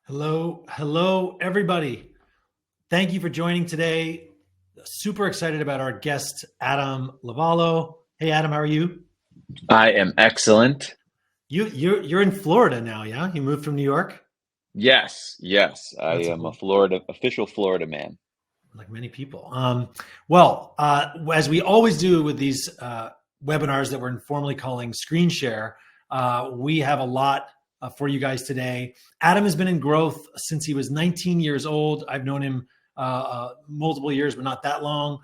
Hello, everybody. Thank you for joining today. Super excited about our guest, Adam Lovallo. Hey, Adam, how are you? I am excellent. You're in Florida now, yeah? You moved from New York? Yes, I That's am a official Florida man. like many people. As we always do with these webinars that we're informally calling screen share, we have a lot for you guys today. Adam has been in growth since he was 19 years old. I've known him multiple years, but not that long.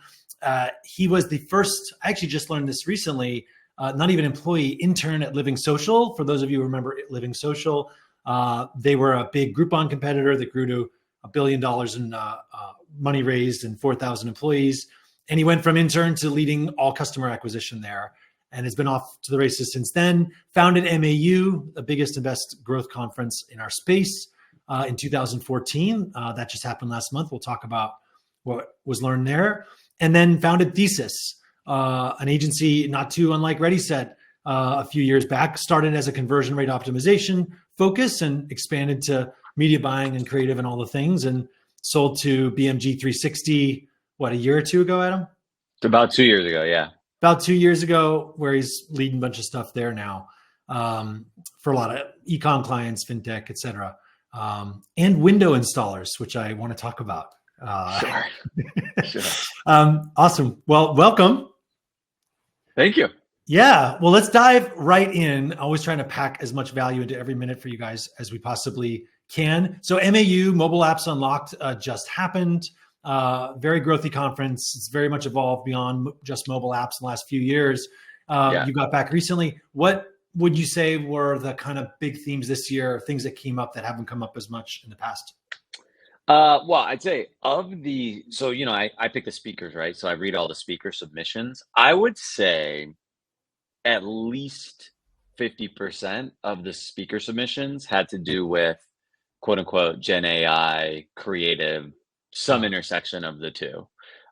He was the first, I actually just learned this recently, not even employee, intern at Living Social. For those of you who remember Living Social, they were a big Groupon competitor that grew to $1 billion in money raised and 4,000 employees. And he went from intern to leading all customer acquisition there and has been off to the races since then. Founded MAU, the biggest and best growth conference in our space in 2014. That just happened last month. We'll talk about what was learned there. And then founded Thesis, an agency not too unlike Ready Set a few years back. Started as a conversion rate optimization focus and expanded to media buying and creative and all the things, and sold to BMG 360, what, a year or two ago, Adam? About 2 years ago, yeah. About 2 years ago, where he's leading a bunch of stuff there now for a lot of e-com clients, fintech, et cetera, and window installers, which I want to talk about. Sure. Awesome. Well, welcome. Thank you. Yeah. Well, let's dive right in. Always trying to pack as much value into every minute for you guys as we possibly can. So MAU, Mobile Apps Unlocked, just happened. Very growthy conference. It's very much evolved beyond just mobile apps in the last few years. You got back recently. What would you say were the kind of big themes this year, things that came up that haven't come up as much in the past? Well, I'd say I pick the speakers, right? So I read all the speaker submissions. I would say at least 50% of the speaker submissions had to do with quote unquote Gen AI, creative, some intersection of the two.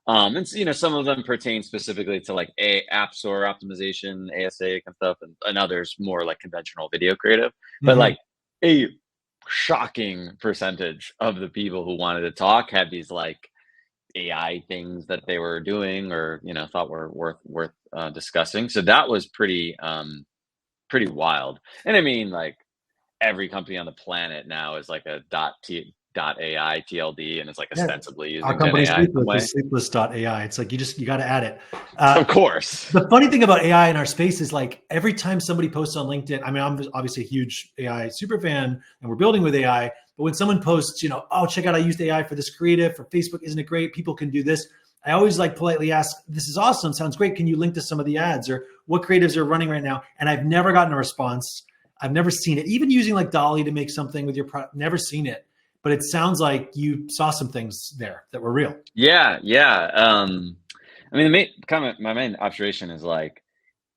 And some of them pertain specifically to like app store optimization, ASA kind of stuff, and others more like conventional video creative. But like a shocking percentage of the people who wanted to talk had these like AI things that they were doing or thought were worth discussing. So that was pretty wild. And I mean, like every company on the planet now is like a .ai TLD, and it's like ostensibly using our company Gen AI Sleepless.ai. It's like you got to add it. Of course. The funny thing about AI in our space is like every time somebody posts on LinkedIn, I mean, I'm obviously a huge AI super fan and we're building with AI, but when someone posts, oh, check out, I used AI for this creative for Facebook. Isn't it great? People can do this. I always like politely ask, this is awesome. Sounds great. Can you link to some of the ads or what creatives are running right now? And I've never gotten a response. I've never seen it. Even using like Dolly to make something with your product, never seen it. But it sounds like you saw some things there that were real. Yeah. I mean, my main observation is like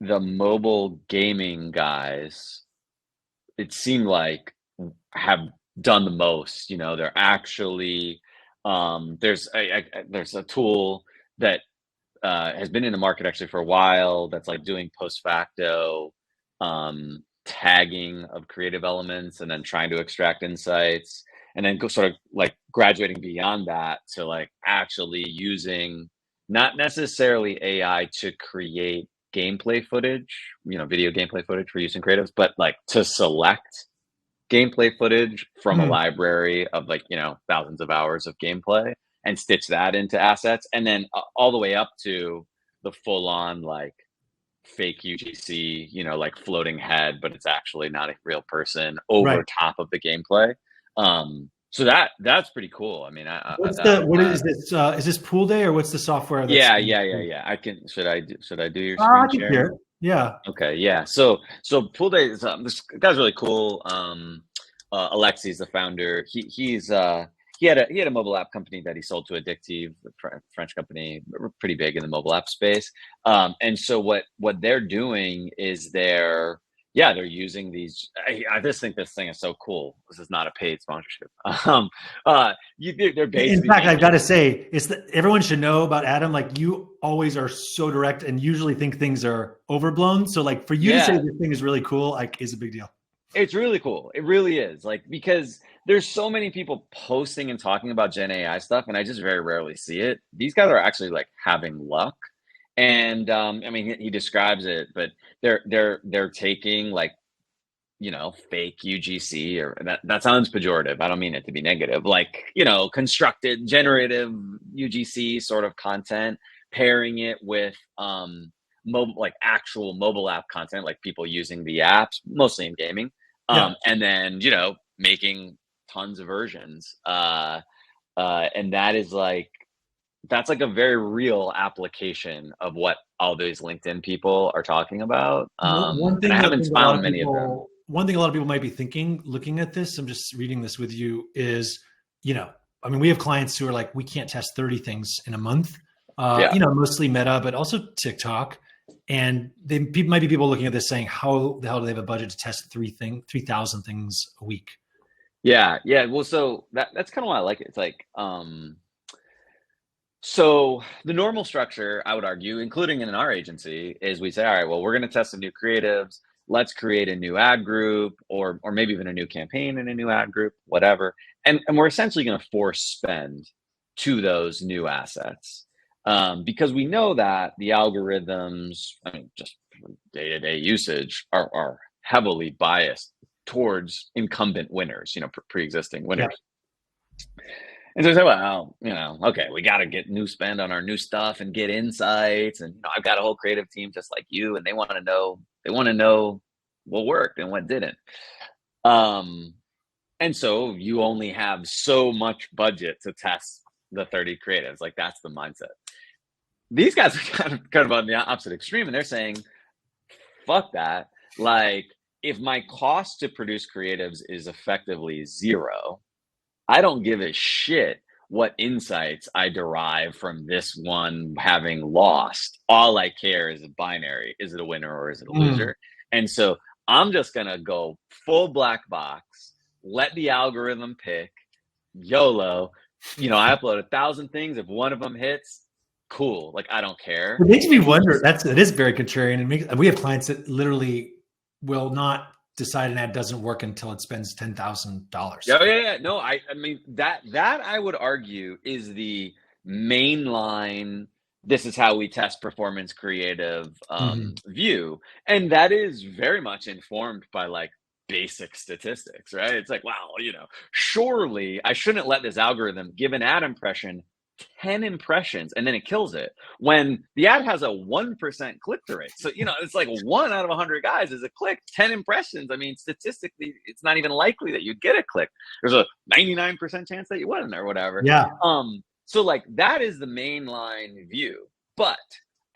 the mobile gaming guys, it seemed like have done the most. They're actually there's a tool that has been in the market actually for a while that's like doing post facto tagging of creative elements and then trying to extract insights. And then go sort of like graduating beyond that to like actually using not necessarily AI to create gameplay footage, video gameplay footage for use in creatives, but like to select gameplay footage from a library of like, thousands of hours of gameplay and stitch that into assets. And then all the way up to the full on like fake UGC, like floating head, but it's actually not a real person over top of the gameplay. So that's pretty cool. I mean, is this? Is this Pool Day or what's the software? Yeah. I can. Should I do your screen share? Yeah. Okay. Yeah. So Pool Day is this guy's really cool. Alexei's the founder. He had a mobile app company that he sold to Addictive, a French company, pretty big in the mobile app space. And so what they're doing is they're using these. I just think this thing is so cool. This is not a paid sponsorship. They're basically. In fact, I've got to say, it's that everyone should know about Adam. Like you always are so direct and usually think things are overblown. So like for you to say this thing is really cool, like is a big deal. It's really cool. It really is. Like, because there's so many people posting and talking about Gen AI stuff, and I just very rarely see it. These guys are actually like having luck. And I mean, he describes it, but they're taking like, fake UGC, or that sounds pejorative. I don't mean it to be negative. Like, constructed generative UGC sort of content, pairing it with mobile, like actual mobile app content, like people using the apps, mostly in gaming. Yeah. And then, making tons of versions. And that's like a very real application of what all these LinkedIn people are talking about. One And I thing I haven't think found many of them. one thing a lot of people might be thinking, looking at this, I'm just reading this with you, is, I mean, we have clients who are like, we can't test 30 things in a month, Yeah. mostly Meta, but also TikTok. And might be people looking at this saying, how the hell do they have a budget to test 3,000 things a week? Yeah. Yeah. Well, so that's kind of why I like it. It's like, so the normal structure, I would argue, including in our agency, is we say, all right, well, we're going to test some new creatives. Let's create a new ad group, or maybe even a new campaign in a new ad group, whatever. And we're essentially going to force spend to those new assets, because we know that the algorithms, I mean, just day-to-day usage, are heavily biased towards incumbent winners, pre-existing winners. Yeah. And so I said, well, okay, we got to get new spend on our new stuff and get insights. And I've got a whole creative team just like you, and they want to know what worked and what didn't. And so you only have so much budget to test the 30 creatives. Like, that's the mindset. These guys are kind of on the opposite extreme, and they're saying, fuck that. Like, if my cost to produce creatives is effectively zero, I don't give a shit what insights I derive from this one having lost. All I care is a binary. Is it a winner or is it a loser? And so I'm just going to go full black box, let the algorithm pick, YOLO. I upload 1,000 things. If one of them hits, cool. Like, I don't care. It makes me wonder. It is very contrarian. We have clients that literally will not decide an ad doesn't work until it spends $10,000. Oh yeah. No, I mean that I would argue is the mainline. This is how we test performance creative view, and that is very much informed by like basic statistics, right? It's like, wow, surely I shouldn't let this algorithm give an ad impression 10 impressions and then it kills it when the ad has a 1% click-through rate. So, it's like 1 out of 100 guys is a click. 10 impressions, I mean, statistically, it's not even likely that you'd get a click. There's a 99% chance that you wouldn't, or whatever. Yeah. So like, that is the mainline view. But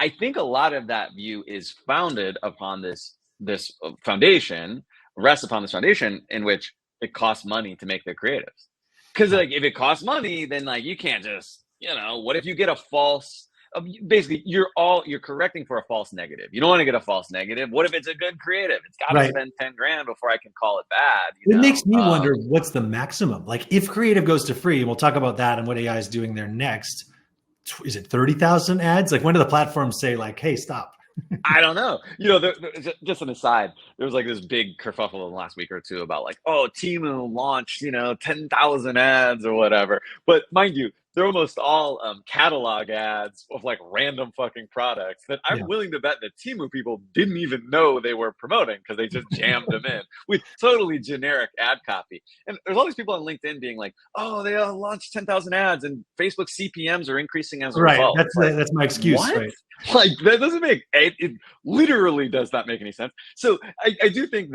I think a lot of that view is founded upon this foundation, rests upon this foundation in which it costs money to make the creatives. Because like, if it costs money, then like, you can't just, what if you get a false, basically you're correcting for a false negative. You don't want to get a false negative. What if it's a good creative? It's got to spend 10 grand before I can call it bad. It makes me wonder, what's the maximum? Like, if creative goes to free, and we'll talk about that and what AI is doing there next, is it 30,000 ads? Like, when do the platforms say like, hey, stop? I don't know. Just an aside, there was like this big kerfuffle in the last week or two about like, oh, Temu launched, 10,000 ads or whatever. But mind you, they're almost all catalog ads of like random fucking products that I'm willing to bet that Temu people didn't even know they were promoting, because they just jammed them in with totally generic ad copy. And there's all these people on LinkedIn being like, oh, they launched 10,000 ads and Facebook CPMs are increasing as a result. That's my excuse. What? Right. Like, that doesn't make it literally does not make any sense. So I do think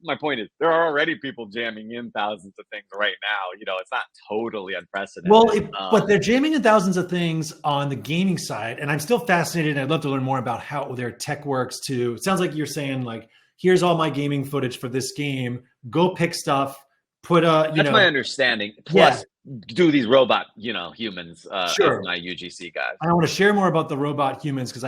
my point is, there are already people jamming in thousands of things right now. It's not totally unprecedented. Well, but they're jamming in thousands of things on the gaming side, and I'm still fascinated. And I'd love to learn more about how their tech works too. It sounds like you're saying like, here's all my gaming footage for this game. Go pick stuff. That's my understanding. Plus, do these robot, humans as my UGC guys. I want to share more about the robot humans, because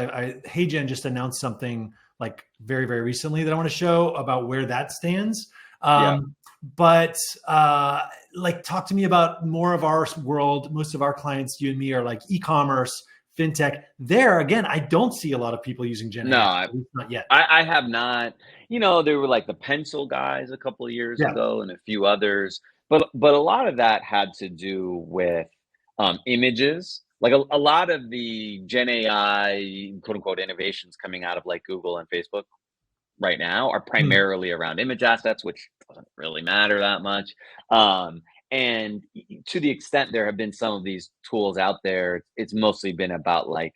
HeyGen just announced something like very, very recently that I want to show about where that stands. But like, talk to me about more of our world. Most of our clients, you and me, are like e-commerce, fintech. There again, I don't see a lot of people using Gen No, AI, at least not yet. I have not. There were like the pencil guys a couple of years Yeah. ago and a few others, but a lot of that had to do with images. Like a lot of the Gen AI quote unquote innovations coming out of like Google and Facebook right now are Hmm. primarily around image assets, which doesn't really matter that much. And to the extent there have been some of these tools out there, it's mostly been about like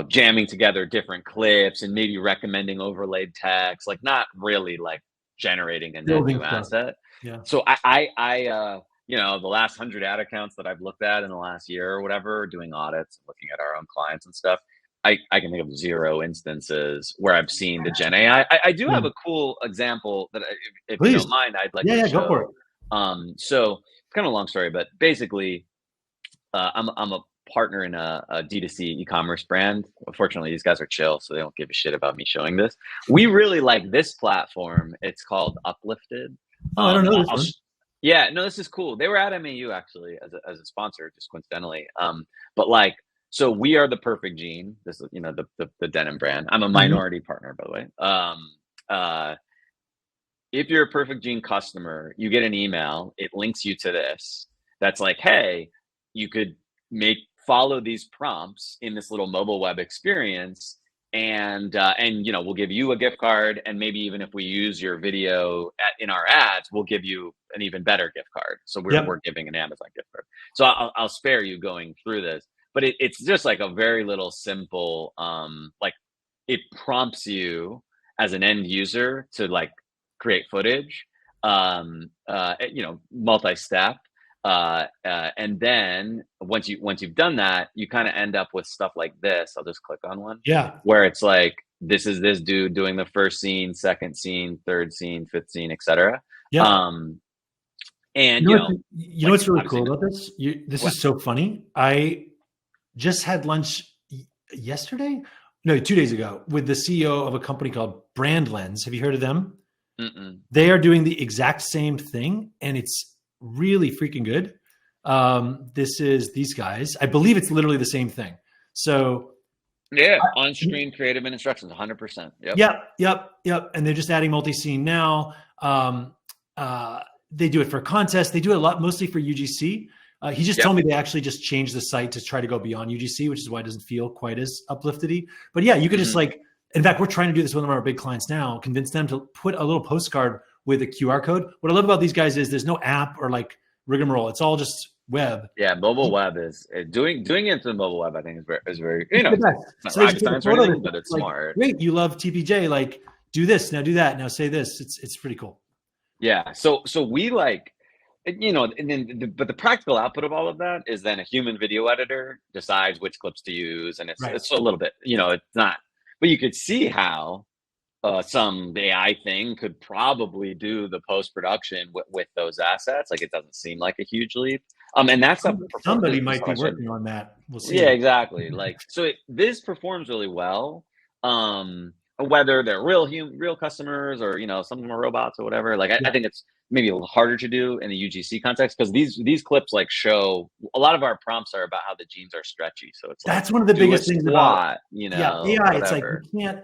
jamming together different clips and maybe recommending overlaid text, like not really like generating a net Building new stuff. asset. Yeah. So the last 100 ad accounts that I've looked at in the last year or whatever, doing audits, looking at our own clients and stuff, I can think of 0 instances where I've seen the Gen AI. I do Yeah. have a cool example that if you Please. don't mind, I'd like Yeah, to yeah, show. go for it. So it's kind of a long story, but basically, I'm a partner in a D2C e-commerce brand. Unfortunately, these guys are chill, so they don't give a shit about me showing this. We really like this platform. It's called Uplifted. Oh, I don't know this I'll one. Yeah, no, this is cool. They were at MAU actually as a sponsor, just coincidentally. But like, so we are the Perfect Gene. This is the denim brand. I'm a Mhm. minority partner, by the way. If you're a Perfect Gene customer, you get an email. It links you to this. That's like, hey, you could follow these prompts in this little mobile web experience, and we'll give you a gift card, and maybe even if we use your video in our ads, we'll give you an even better gift card. So we're Yep. giving an Amazon gift card. So I'll spare you going through this, but it's just like a very little simple, like it prompts you as an end user to like create footage, multi-step. And then once you've done that, you kind of end up with stuff like this. I'll just click on one Yeah. where it's like, this is this dude doing the first scene, second scene, third scene, fifth scene, etc. Yep. And you know what's really obviously, cool about this? This what? is so funny. I just had lunch yesterday, no, 2 days ago, with the CEO of a company called Brand Lens. Have you heard of them? Mm-mm. They are doing the exact same thing, and it's really freaking good. This is these guys. I believe it's literally the same thing. So Yeah, on-screen creative and instructions, 100%. Yep. And they're just adding multi-scene now. They do it for contests. They do it a lot, mostly for UGC. He just told me they actually just changed the site to try to go beyond UGC, which is why it doesn't feel quite as uplifted-y. But yeah, you could just like, in fact, we're trying to do this with one of our big clients now, convince them to put a little postcard with a QR code. What I love about these guys is there's no app or like rigmarole. It's all just web. Yeah, mobile web is doing it to the mobile web. I think is very not So they rocket just take a science or photo anything, of but it. it's Like, smart. great, you love TPJ. Like, do this now, do that now, say this. It's pretty cool. Yeah, so we like, and then but the practical output of all of that is then a human video editor decides which clips to use, and it's a little bit, it's not, but you could see how some AI thing could probably do the post-production with those assets. Like, it doesn't seem like a huge leap. And that's Somebody might be working on that. We'll see. Yeah, exactly. Like, so this performs really well. Whether they're real customers or some of them are robots or whatever. Like, I think it's maybe a little harder to do in the UGC context, because these clips like show a lot of our prompts are about how the genes are stretchy. So it's that's like, one of the biggest things about AI. Whatever. It's like, you can't.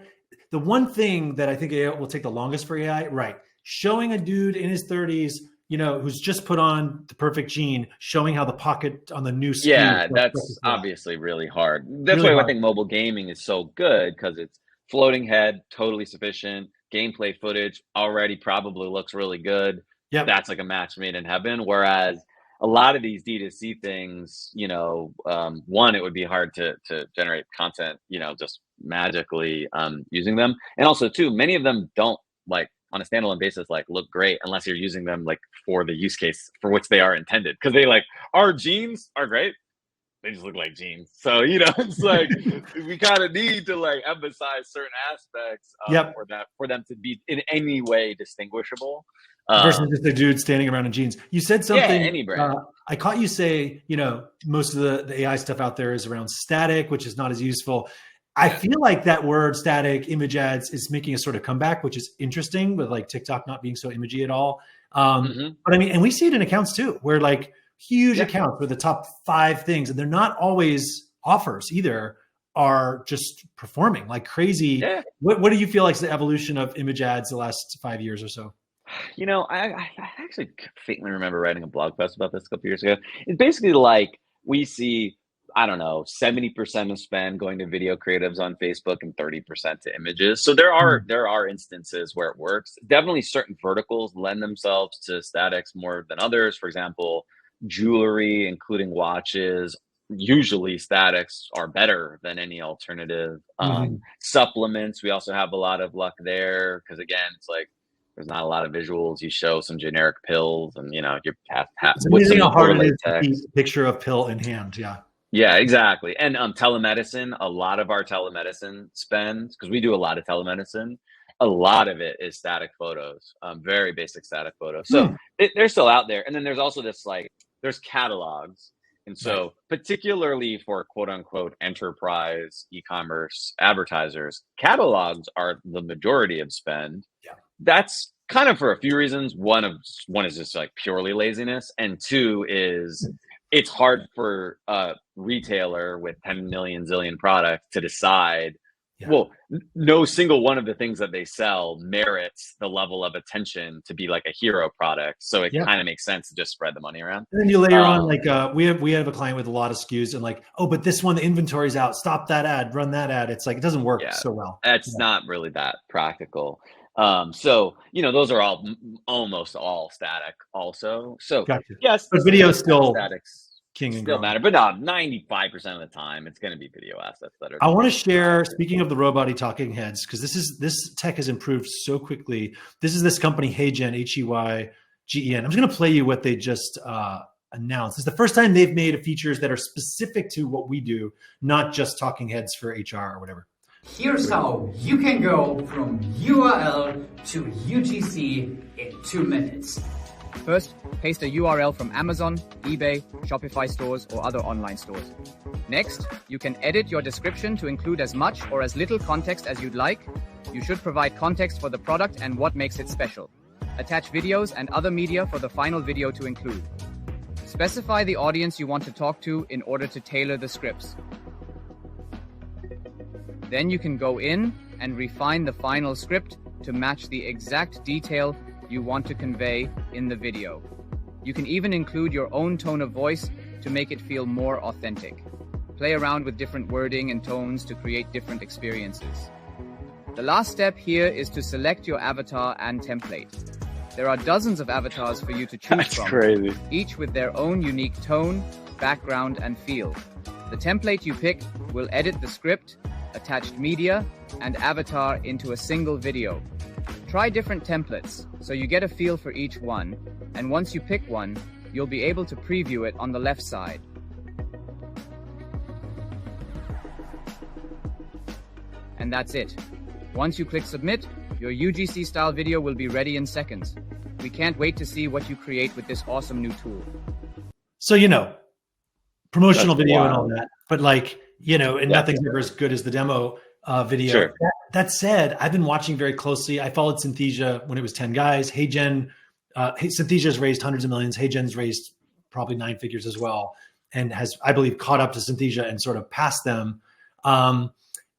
The one thing that I think AI will take the longest for AI, right? Showing a dude in his 30s, who's just put on the Perfect Gene, showing how the pocket on the new SKU. Yeah, that's obviously really hard. That's really why hard. I think mobile gaming is so good, because it's floating head, totally sufficient. Gameplay footage already probably looks really good. Yep. That's like a match made in heaven. Whereas a lot of these D2C things, one, it would be hard to generate content, just magically using them. And also, two, many of them don't, like, on a standalone basis, like, look great unless you're using them like for the use case for which they are intended. Because they like, our genes are great, they just look like jeans. So, it's like, we kind of need to like emphasize certain aspects for them to be in any way distinguishable. Versus just a dude standing around in jeans. You said something. Yeah, any brand. I caught you say, most of the AI stuff out there is around static, which is not as useful. I feel like that word static image ads is making a sort of comeback, which is interesting, with like TikTok not being so imagey at all. But I mean, and we see it in accounts too, where like huge accounts with the top 5 things, and they're not always offers either are just performing like crazy. Yeah. What do you feel like is the evolution of image ads the last 5 years or so? You know, I actually faintly remember writing a blog post about this a couple years ago. It's basically like we see, I don't know, 70% of spend going to video creatives on Facebook and 30% to images. So there are instances where it works. Definitely certain verticals lend themselves to statics more than others. For example, jewelry, including watches. Usually statics are better than any alternative. Mm-hmm. Supplements, we also have a lot of luck there because again, it's like there's not a lot of visuals. You show some generic pills, and you know you have It's with amazing some how hard it is to latex. keep a picture of pill in hand. Yeah. Yeah, exactly. And telemedicine, a lot of our telemedicine spend, because we do a lot of telemedicine, a lot of it is static photos, very basic static photos. So Hmm. they're still out there. And then there's also this like, there's catalogs. And Right. so, particularly for quote unquote enterprise e commerce advertisers, catalogs are the majority of spend. Yeah. That's kind of for a few reasons. One is just like purely laziness, and two is it's hard for a retailer with 10 million zillion products to decide. Yeah. Well, no single one of the things that they sell merits the level of attention to be like a hero product. So it Yeah. kind of makes sense to just spread the money around. And then you layer on like we have a client with a lot of SKUs and like, oh, but this one the inventory's out. Stop that ad, run that ad. It's like it doesn't work Yeah, so well. that's not really that practical. So those are all almost all static also. So Gotcha. yes, But the video is still statics king and still growing. matter, but no, 95% of the time it's going to be video assets that are. I want to share, speaking of the robot talking heads, because this tech has improved so quickly. This is this company, HeyGen, HeyGen. I'm just going to play you what they just announced. It's the first time they've made features that are specific to what we do, not just talking heads for HR or whatever. Here's how you can go from URL to UGC in 2 minutes. First, paste a URL from Amazon, eBay, Shopify stores, or other online stores. Next, you can edit your description to include as much or as little context as you'd like. You should provide context for the product and what makes it special. Attach videos and other media for the final video to include. Specify the audience you want to talk to in order to tailor the scripts. Then you can go in and refine the final script to match the exact detail you want to convey in the video. You can even include your own tone of voice to make it feel more authentic. Play around with different wording and tones to create different experiences. The last step here is to select your avatar and template. There are dozens of avatars for you to choose That's from, crazy. each with their own unique tone, background, and feel. The template you pick will edit the script, attached media, and avatar into a single video. Try different templates so you get a feel for each one, and once you pick one, you'll be able to preview it on the left side. And that's it. Once you click submit, your UGC style video will be ready in seconds. We can't wait to see what you create with this awesome new tool. So, promotional That's video wild. and all that, but like, and Yeah. nothing's ever as good as the demo video. Sure. That said, I've been watching very closely. I followed Synthesia when it was 10 guys. HeyGen, Synthesia's raised hundreds of millions. HeyGen's raised probably 9 figures as well, and has, I believe, caught up to Synthesia and sort of passed them.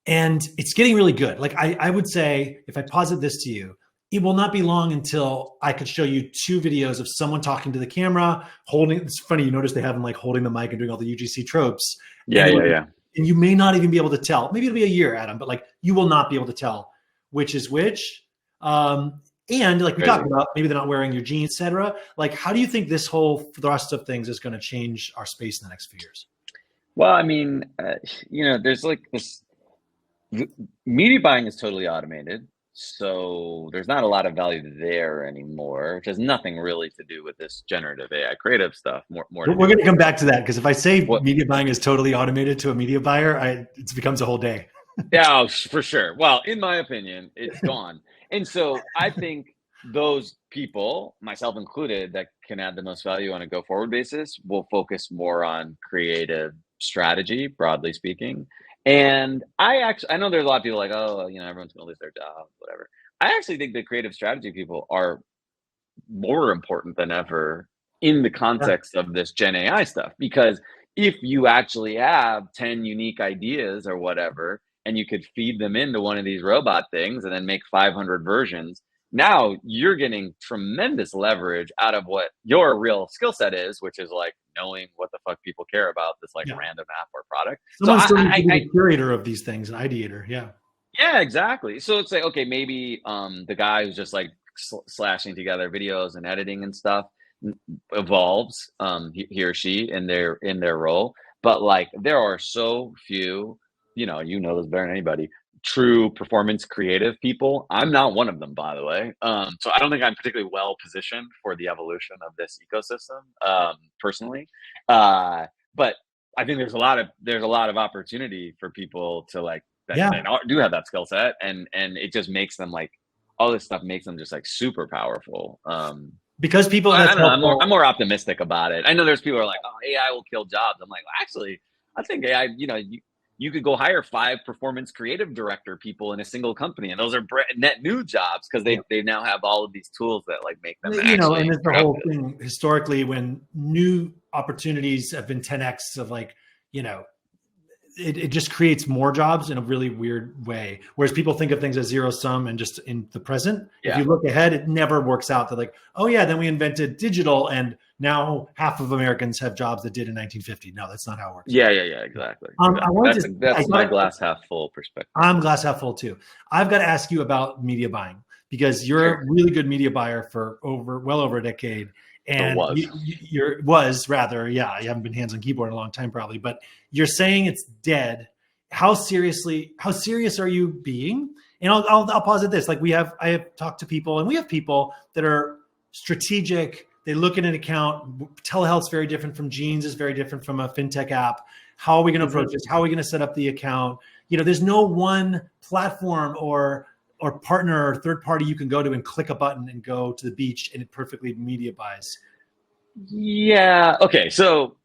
And it's getting really good. Like I would say, if I posit this to you, it will not be long until I could show you 2 videos of someone talking to the camera, holding. It's funny, you notice they have them like holding the mic and doing all the UGC tropes. Yeah. And you may not even be able to tell. Maybe it'll be a year, Adam, but like you will not be able to tell which is which. And like we talked about, maybe they're not wearing your jeans, et cetera. Like, how do you think this whole thrust of things is going to change our space in the next few years? Well, I mean, there's like this. Media buying is totally automated, so there's not a lot of value there anymore, which has nothing really to do with this generative AI creative stuff. More. We're going to come back to that because if I say What? Media buying is totally automated to a media buyer, it becomes a whole day. Yeah, for sure. Well, in my opinion, it's gone. And so I think those people, myself included, that can add the most value on a go forward basis will focus more on creative strategy, broadly speaking. And I know there's a lot of people like, oh, everyone's going to lose their job, whatever. I actually think the creative strategy people are more important than ever in the context of this Gen AI stuff, because if you actually have 10 unique ideas or whatever, and you could feed them into one of these robot things and then make 500 versions, now you're getting tremendous leverage out of what your real skill set is, which is like knowing what the fuck people care about, this like Yeah. random app or product. Someone So still needs to be the curator of these things, an ideator. Yeah. yeah, exactly. So it's like, okay, maybe the guy who's just like slashing together videos and editing and stuff evolves, he or she in their role. But like, there are so few, you know this better than anybody, true performance creative people. I'm not one of them, by the way. So I don't think I'm particularly well positioned for the evolution of this ecosystem, personally. But I think there's a lot of opportunity for people to like that do have that skill set, and it just makes them like, all this stuff makes them just like super powerful. Because people, I don't know, I'm more optimistic about it. I know there's people who are like, oh, AI will kill jobs. I'm like, well, actually, I think AI, you could go hire 5 performance creative director people in a single company, and those are net new jobs because they now have all of these tools that like make them actually and it's the whole thing historically when new opportunities have been 10x of like, it just creates more jobs in a really weird way. Whereas people think of things as zero sum and just in the present. Yeah. If you look ahead, it never works out. They're like, oh yeah, then we invented digital and now half of Americans have jobs that did in 1950. No, that's not how it works. Yeah, exactly. That's my glass half full perspective. I'm glass half full too. I've got to ask you about media buying because you're a really good media buyer for well over a decade. And you haven't been hands on keyboard in a long time probably, but you're saying it's dead. How serious are you being? And I'll posit this. Like I have talked to people, and we have people that are strategic. They look at an account. Telehealth's very different from Jeans, is very different from a fintech app. How are we going to approach this? How are we going to set up the account? There's no one platform or partner or third party you can go to and click a button and go to the beach and it perfectly media buys. Yeah. Okay. So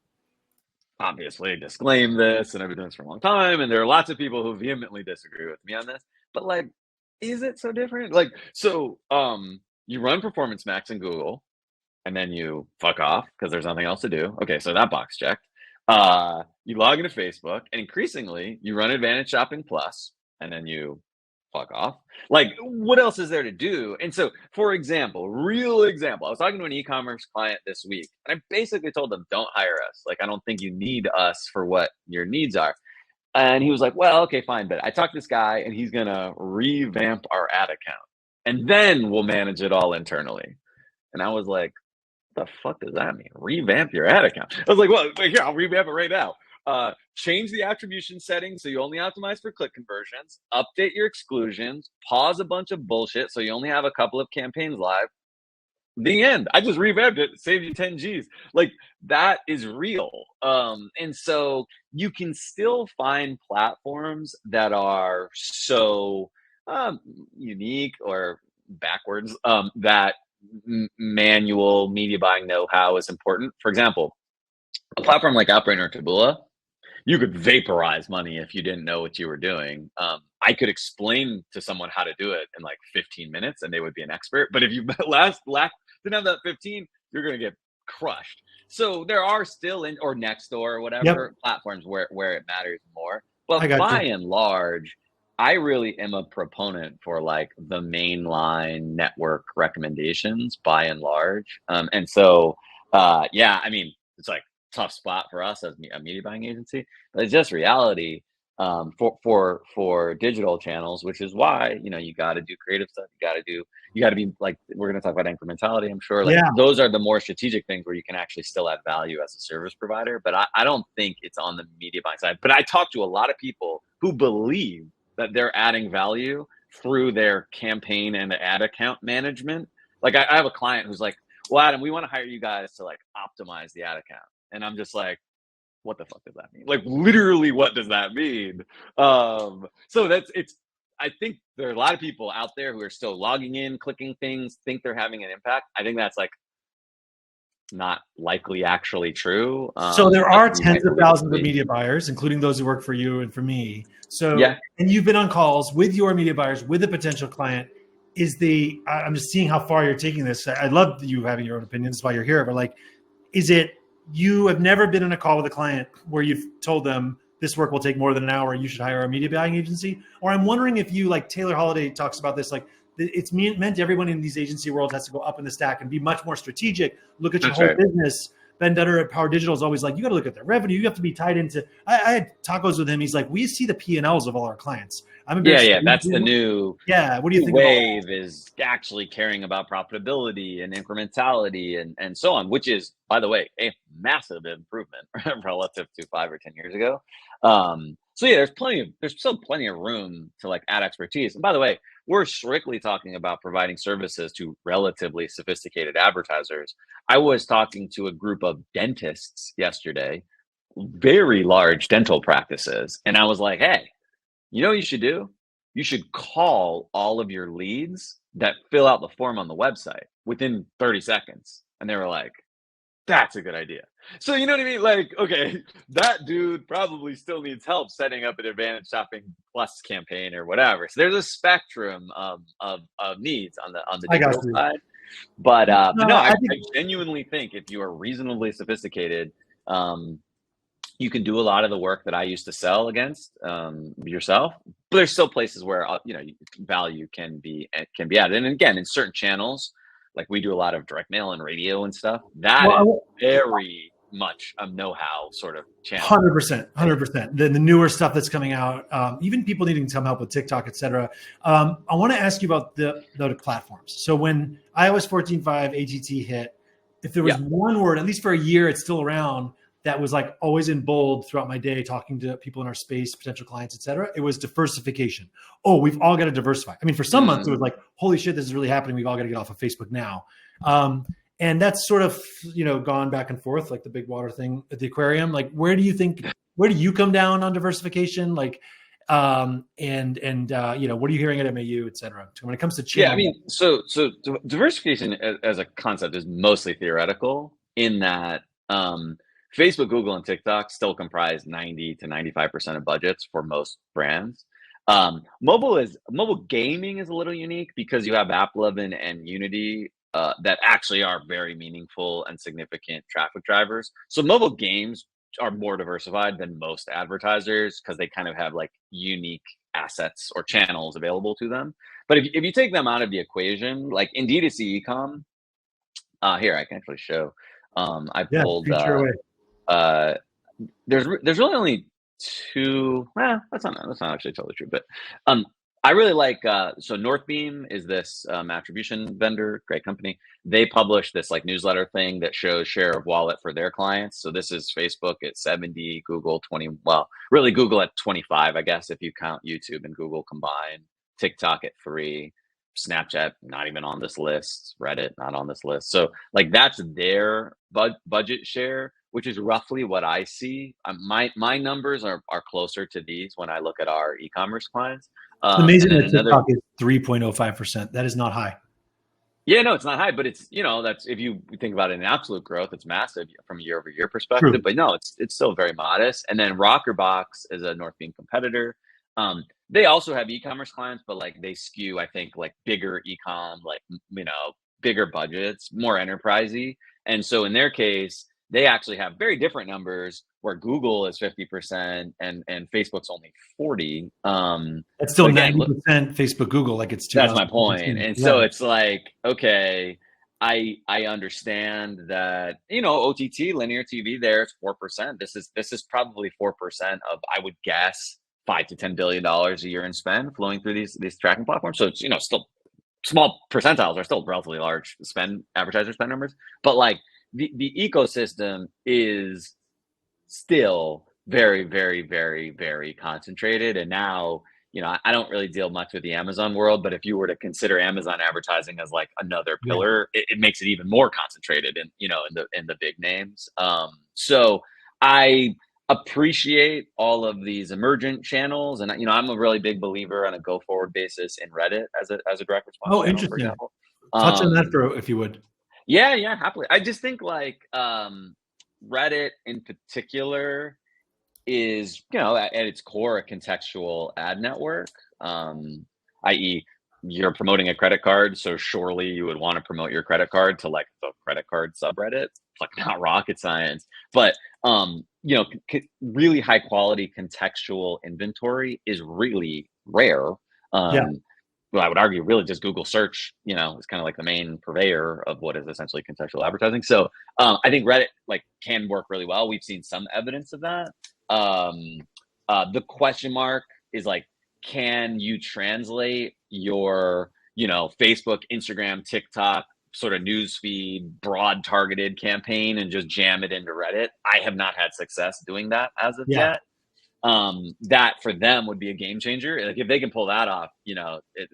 obviously disclaim this, and I've been doing this for a long time, and there are lots of people who vehemently disagree with me on this, but like, is it so different? Like, so you run Performance Max in Google and then you fuck off because there's nothing else to do. Okay. So that box checked. You log into Facebook, and increasingly you run Advantage Shopping Plus, and then you fuck off. Like, what else is there to do? And so, for example, I was talking to an e-commerce client this week, and I basically told them, don't hire us. Like, I don't think you need us for what your needs are. And he was like, well, okay, fine. But I talked to this guy, and he's going to revamp our ad account, and then we'll manage it all internally. And I was like, what the fuck does that mean? Revamp your ad account? I was like, well, here, I'll revamp it right now. Change the attribution settings so you only optimize for click conversions, update your exclusions, pause a bunch of bullshit so you only have a couple of campaigns live. The end. I just revamped it, saved you 10 G's. Like, that is real. And so you can still find platforms that are so unique or backwards that manual media buying know-how is important. For example, a platform like Outbrain or Taboola, you could vaporize money if you didn't know what you were doing. I could explain to someone how to do it in like 15 minutes and they would be an expert. But if you didn't have that 15, you're going to get crushed. So there are still or Nextdoor or whatever platforms where it matters more. But by and large, I really am a proponent for like the mainline network recommendations by and large. And so, I mean, it's like tough spot for us as a media buying agency, but it's just reality for digital channels, which is why, you got to do creative stuff. You got to be like, we're going to talk about incrementality, I'm sure. Like those are the more strategic things where you can actually still add value as a service provider. But I don't think it's on the media buying side. But I talk to a lot of people who believe that they're adding value through their campaign and ad account management. Like I have a client who's like, well, Adam, we want to hire you guys to like optimize the ad account. And I'm just like, what the fuck does that mean? Like, literally, what does that mean? So I think there are a lot of people out there who are still logging in, clicking things, think they're having an impact. I think that's like not likely actually true. So there are tens of thousands of media buyers, including those who work for you and for me. So, and you've been on calls with your media buyers, with a potential client. I'm just seeing how far you're taking this. I love you having your own opinions. That's why you're here. But like, is it you have never been in a call with a client where you've told them this work will take more than an hour, you should hire a media buying agency. Or I'm wondering if you, like Taylor Holiday talks about this, like it's meant everyone in these agency worlds has to go up in the stack and be much more strategic, look at your whole business. Ben Dutter at Power Digital is always like, you got to look at their revenue. You have to be tied into, I had tacos with him. He's like, we see the P&Ls of all our clients. That's the new what do you think wave is actually caring about profitability and incrementality and so on, which is, by the way, a massive improvement relative to 5 or 10 years ago. So yeah, there's still plenty of room to like add expertise. And by the way, we're strictly talking about providing services to relatively sophisticated advertisers. I was talking to a group of dentists yesterday, very large dental practices, and I was like, hey, you know what you should do? You should call all of your leads that fill out the form on the website within 30 seconds. And they were like, that's a good idea. So you know what I mean? Like, okay, that dude probably still needs help setting up an Advantage Shopping Plus campaign or whatever. So there's a spectrum of needs on the digital side. But no, I genuinely think if you are reasonably sophisticated, you can do a lot of the work that I used to sell against yourself, but there's still places where value can be added. And again, in certain channels, like we do a lot of direct mail and radio and stuff. That is very much a know-how sort of channel. 100%. The newer stuff that's coming out, even people needing some help with TikTok, et cetera. I want to ask you about the platforms. So when iOS 14.5 ATT hit, if there was one word, at least for a year, it's still around, that was like always in bold throughout my day, talking to people in our space, potential clients, et cetera. It was diversification. Oh, we've all got to diversify. I mean, for some months it was like, holy shit, this is really happening. We've all got to get off of Facebook now. And that's sort of, gone back and forth, like the big water thing at the aquarium. Like, where do you come down on diversification? Like, what are you hearing at MAU, et cetera, when it comes to channel? Yeah, I mean, so diversification as a concept is mostly theoretical in that, Facebook, Google, and TikTok still comprise 90 to 95% of budgets for most brands. Mobile gaming is a little unique because you have AppLovin and Unity that actually are very meaningful and significant traffic drivers. So mobile games are more diversified than most advertisers because they kind of have like unique assets or channels available to them. But if you take them out of the equation, like in D2C ecom, here I can actually show. I pulled. There's really only two. Well, that's not actually totally true, but I really like. So Northbeam is this attribution vendor, great company. They publish this like newsletter thing that shows share of wallet for their clients. So this is Facebook at 70, Google 20. Well, really Google at 25, I guess, if you count YouTube and Google combined. TikTok at 3. Snapchat not even on this list. Reddit not on this list. So like that's their budget share, which is roughly what I see. My numbers are closer to these when I look at our e-commerce clients. It's amazing that TikTok is 3.05%. That is not high. Yeah, no, it's not high, but it's that's if you think about it in absolute growth, it's massive from a year-over-year perspective. True. But no, it's still very modest. And then Rockerbox is a Northbeam competitor. They also have e-commerce clients, but like they skew, I think, like bigger e-com, like bigger budgets, more enterprisey. And so in their case, they actually have very different numbers where Google is 50% and Facebook's only 40. That's still 90% Facebook, Google, like it's 2. That's my point. And so it's like, okay, I understand that, OTT, linear TV there, it's 4%. This is probably 4% of, I would guess, $5 to $10 billion a year in spend flowing through these tracking platforms. So it's, still small percentiles are still relatively large advertiser spend numbers, but like the ecosystem is still very, very, very, very concentrated. And now, I don't really deal much with the Amazon world, but if you were to consider Amazon advertising as like another pillar, it makes it even more concentrated in the big names. So I appreciate all of these emergent channels, and I'm a really big believer on a go forward basis in Reddit as a direct response. Oh, interesting. Touch on that if you would. Yeah, happily. I just think like Reddit in particular is, at its core, a contextual ad network, i.e. you're promoting a credit card. So surely you would want to promote your credit card to like the credit card subreddit. like not rocket science, but you know, really high quality contextual inventory is really rare. Yeah. Well, I would argue really just Google search, you know, is kind of like the main purveyor of what is essentially contextual advertising. So I think Reddit like can work really well. We've seen some evidence of that. The question mark is like, can you translate your, you know, Facebook, Instagram, TikTok sort of newsfeed, broad targeted campaign and just jam it into Reddit? I have not had success doing that as of yet. That for them would be a game changer. Like if they can pull that off, you know, it's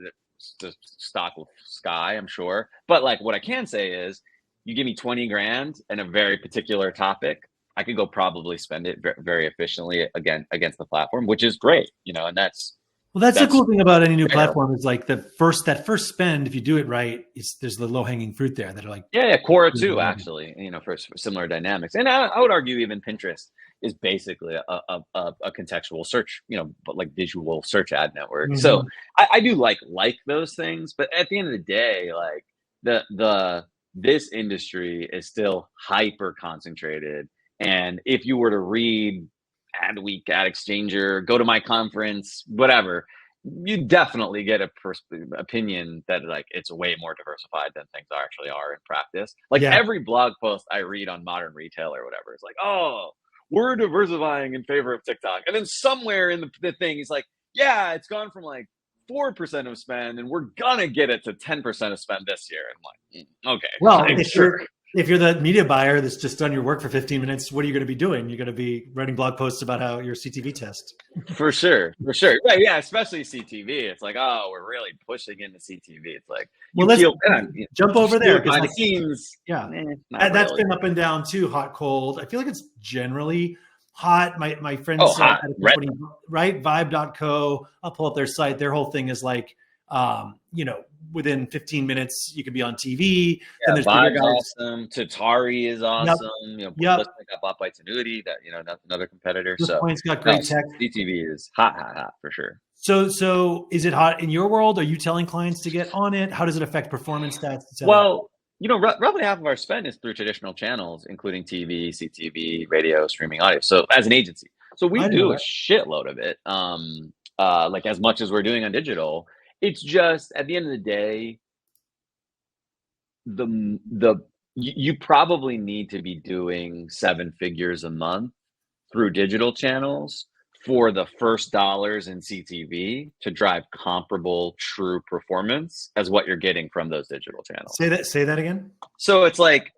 the stock will sky, I'm sure. But like what I can say is, you give me 20 grand and a very particular topic, I could go probably spend it very efficiently against the platform, which is great, you know. And that's the cool thing about any new fair. platform is like that first spend, if you do it right, there's the low hanging fruit there that are like, yeah, Quora too, actually, you know, for similar dynamics. And I would argue even Pinterest is basically a contextual search, you know, but like visual search ad network. Mm-hmm. So I do like those things, but at the end of the day, like this industry is still hyper concentrated. And if you were to read Adweek, Ad Exchanger, go to my conference, whatever, you definitely get a opinion that like it's way more diversified than things actually are in practice. Like every blog post I read on Modern Retail or whatever is like, oh, we're diversifying in favor of TikTok. And then somewhere in the thing, he's like, yeah, it's gone from like 4% of spend and we're gonna get it to 10% of spend this year. And I'm like, okay, well, like, if you're the media buyer that's just done your work for 15 minutes, what are you going to be doing? You're going to be writing blog posts about how your CTV test. For sure. Right. Yeah. Especially CTV. It's like, oh, we're really pushing into CTV. It's like, well, let's jump over there. Behind the scenes. Yeah. That's been up and down too, hot, cold. I feel like it's generally hot. My friends hot. Company, right? Vibe.co. I'll pull up their site. Their whole thing is like, you know, within 15 minutes you could be on TV. Yeah, and there's Vibe's awesome. Tatari is awesome. You know, got bought by Tenuity, that, you know, another competitor. This point's got great tech. CTV is hot for sure. So is it hot in your world? Are you telling clients to get on it? How does it affect performance stats? Well, you know, roughly half of our spend is through traditional channels, including TV, CTV, radio, streaming audio. So as an agency, so we do a shitload of it. Like as much as we're doing on digital. It's just at the end of the day, you probably need to be doing 7 figures a month through digital channels for the first dollars in CTV to drive comparable true performance as what you're getting from those digital channels. Say that again. So it's like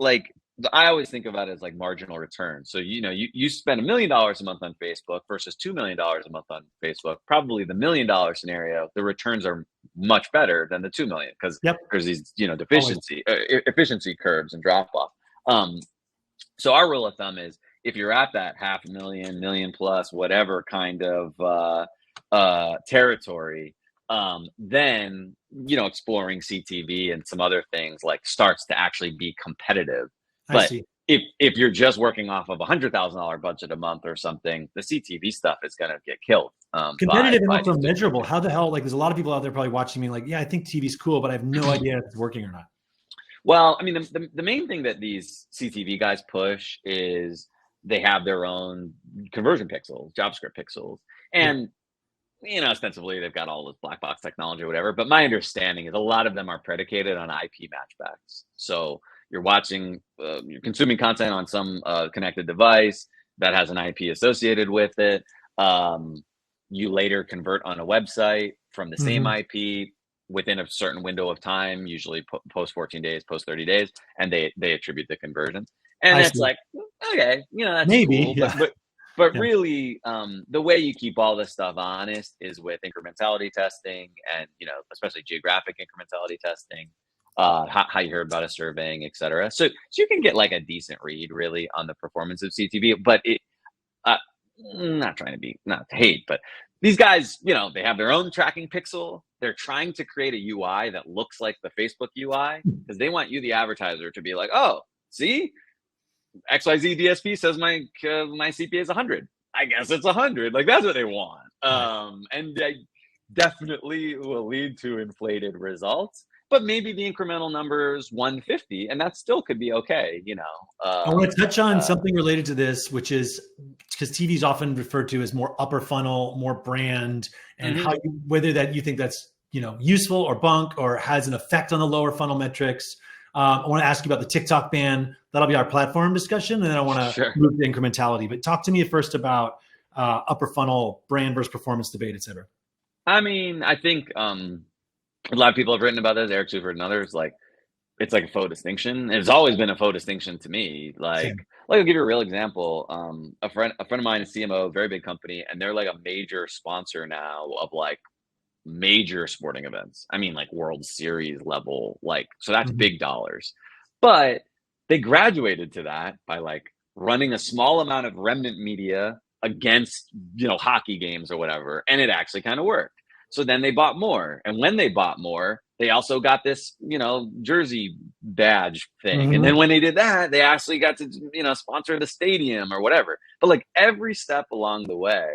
I always think about it as like marginal return. So, you know, you spend $1 million a month on Facebook versus $2 million a month on Facebook. Probably the $1 million scenario, the returns are much better than the 2 million because there's these, you know, efficiency curves and drop off. So our rule of thumb is if you're at that $500,000, million plus, whatever kind of territory, then, you know, exploring CTV and some other things like starts to actually be competitive. But if you're just working off of $100,000 budget a month or something, the CTV stuff is going to get killed. Competitive and also measurable. How the hell? Like, there's a lot of people out there probably watching me. Like, yeah, I think TV's cool, but I have no idea if it's working or not. Well, I mean, the main thing that these CTV guys push is they have their own conversion pixels, JavaScript pixels, and you know, ostensibly they've got all this black box technology or whatever. But my understanding is a lot of them are predicated on IP matchbacks. So you're watching, you're consuming content on some connected device that has an IP associated with it. You later convert on a website from the same IP within a certain window of time, usually post 14 days, post 30 days, and they attribute the conversion. And it's like, okay, you know, that's maybe, cool, but really, the way you keep all this stuff honest is with incrementality testing and, you know, especially geographic incrementality testing, how you heard about a surveying, et cetera. So you can get like a decent read really on the performance of CTV, but not to hate, but these guys, you know, they have their own tracking pixel. They're trying to create a UI that looks like the Facebook UI because they want you, the advertiser, to be like, oh, see, XYZ DSP says my CPA is 100. I guess it's 100. Like, that's what they want. And they definitely will lead to inflated results. but maybe the incremental number is 150, and that still could be okay, you know. I want to touch on something related to this, which is because TV is often referred to as more upper funnel, more brand, and how whether that you think that's useful or bunk or has an effect on the lower funnel metrics. I want to ask you about the TikTok ban. That'll be our platform discussion, and then I want to move to incrementality. But talk to me first about upper funnel brand versus performance debate, et cetera. I mean, I think a lot of people have written about this. Eric Seufert and others, like, it's like a faux distinction. It's always been a faux distinction to me. Like I'll give you a real example. A friend of mine is CMO, very big company, and they're like a major sponsor now of like major sporting events. I mean, like World Series level, like, so that's big dollars. But they graduated to that by like running a small amount of remnant media against, hockey games or whatever, and it actually kind of worked. So then they bought more, and when they bought more, they also got this, jersey badge thing. And then when they did that, they actually got to, sponsor the stadium or whatever. But like every step along the way,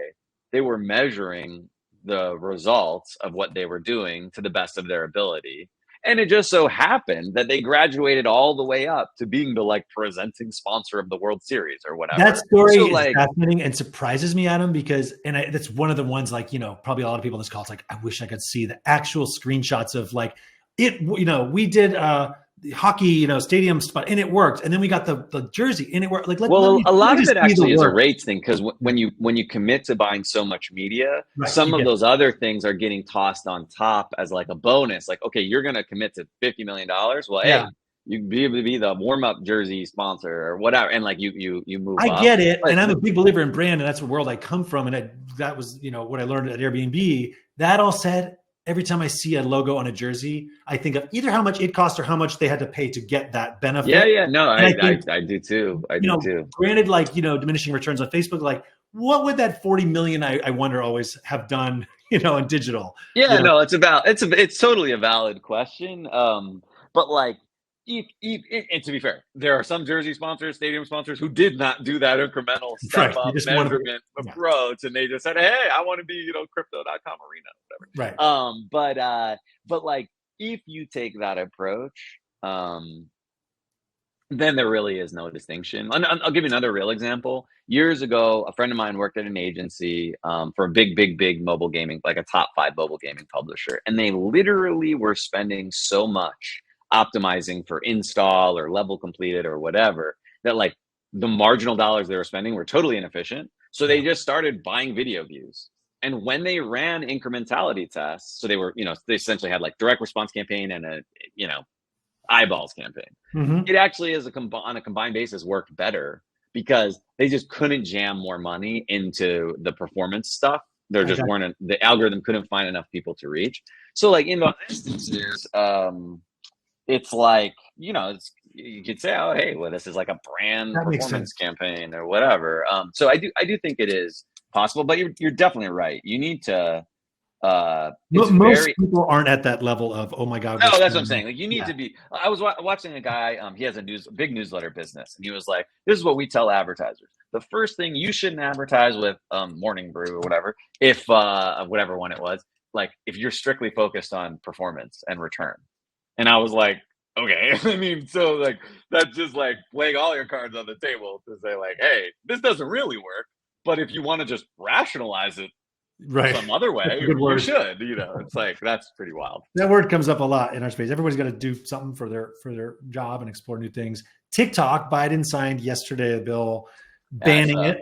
they were measuring the results of what they were doing to the best of their ability. And it just so happened that they graduated all the way up to being the like presenting sponsor of the World Series or whatever. That story is fascinating and surprises me, Adam, because that's one of the ones like, probably a lot of people on this call, it's like, I wish I could see the actual screenshots of like it, we did the hockey, stadium spot and it worked. And then we got the jersey and it worked. Like, well, a lot of it actually is a rates thing. Cause when you commit to buying so much media, some of those other things are getting tossed on top as like a bonus. Like, okay, you're going to commit to $50 million. Well, hey, you can be able to be the warm-up jersey sponsor or whatever. And like you move up. I get it. And I'm a big believer in brand, and that's the world I come from. And that was, what I learned at Airbnb. That all said, every time I see a logo on a jersey, I think of either how much it cost or how much they had to pay to get that benefit. Yeah. No, I do too. I do too. Granted, like, diminishing returns on Facebook, like what would that 40 million, I wonder, always have done, in digital? Yeah, no, it's totally a valid question. But like, and to be fair, there are some jersey sponsors, stadium sponsors who did not do that incremental step up measurement approach, and they just said, "Hey, I want to be, crypto.com arena, whatever." Right. But like, if you take that approach, then there really is no distinction. I'll give you another real example. Years ago, a friend of mine worked at an agency for a big mobile gaming, like a top 5 mobile gaming publisher, and they literally were spending so much optimizing for install or level completed or whatever that like the marginal dollars they were spending were totally inefficient. So they just started buying video views. And when they ran incrementality tests, so they were, they essentially had like direct response campaign and a, eyeballs campaign. It actually is on a combined basis worked better because they just couldn't jam more money into the performance stuff. There just weren't, the algorithm couldn't find enough people to reach. So like in those instances, it's like, you could say, oh, hey, well, this is like a brand performance campaign or whatever. So I do think it is possible, but you're definitely right. You need to, most people aren't at that level of, oh my God. No, that's what I'm saying. Like you need to be, I was watching a guy, he has a big newsletter business. And he was like, this is what we tell advertisers. The first thing you shouldn't advertise with Morning Brew or whatever, if whatever one it was, like if you're strictly focused on performance and return. And I was like, okay. I mean, so like, that's just like laying all your cards on the table to say like, hey, this doesn't really work. But if you want to just rationalize it some other way, you should, it's like, that's pretty wild. That word comes up a lot in our space. Everybody's got to do something for their job and explore new things. TikTok, Biden signed yesterday a bill banning it.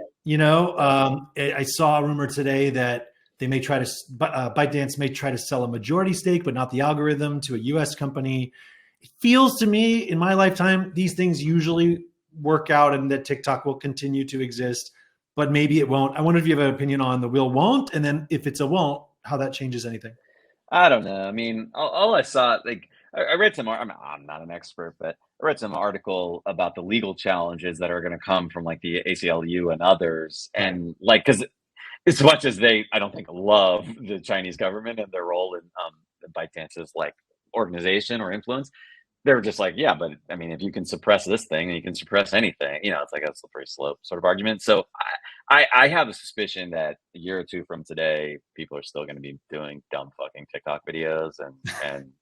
I saw a rumor today that they may try to, ByteDance may try to sell a majority stake, but not the algorithm, to a US company. It feels to me in my lifetime, these things usually work out and that TikTok will continue to exist, but maybe it won't. I wonder if you have an opinion on the will won't, and then if it's a won't, how that changes anything. I don't know. I mean, all I saw, like, I read some, I'm not an expert, but I read some article about the legal challenges that are going to come from like the ACLU and others. And like, because as much as I don't think love the Chinese government and their role in ByteDance's like organization or influence, they were just like, yeah, but I mean, if you can suppress this thing, you can suppress anything. It's like a slippery slope sort of argument. So I have a suspicion that a year or two from today, people are still going to be doing dumb fucking TikTok videos and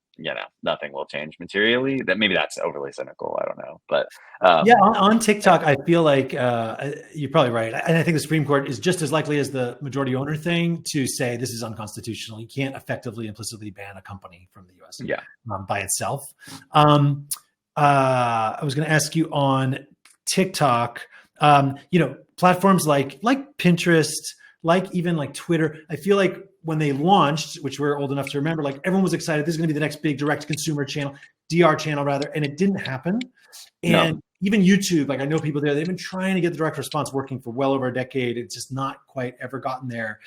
nothing will change materially. That maybe that's overly cynical. I don't know, but yeah, on TikTok, I feel like you're probably right, and I think the Supreme Court is just as likely as the majority owner thing to say this is unconstitutional. You can't effectively, implicitly ban a company from the U.S. By itself. I was going to ask you on TikTok, platforms like Pinterest, even like Twitter. I feel like when they launched, which we're old enough to remember, like everyone was excited. This is going to be the next big direct consumer channel, DR channel rather, and it didn't happen. And even YouTube, like I know people there, they've been trying to get the direct response working for well over a decade. It's just not quite ever gotten there.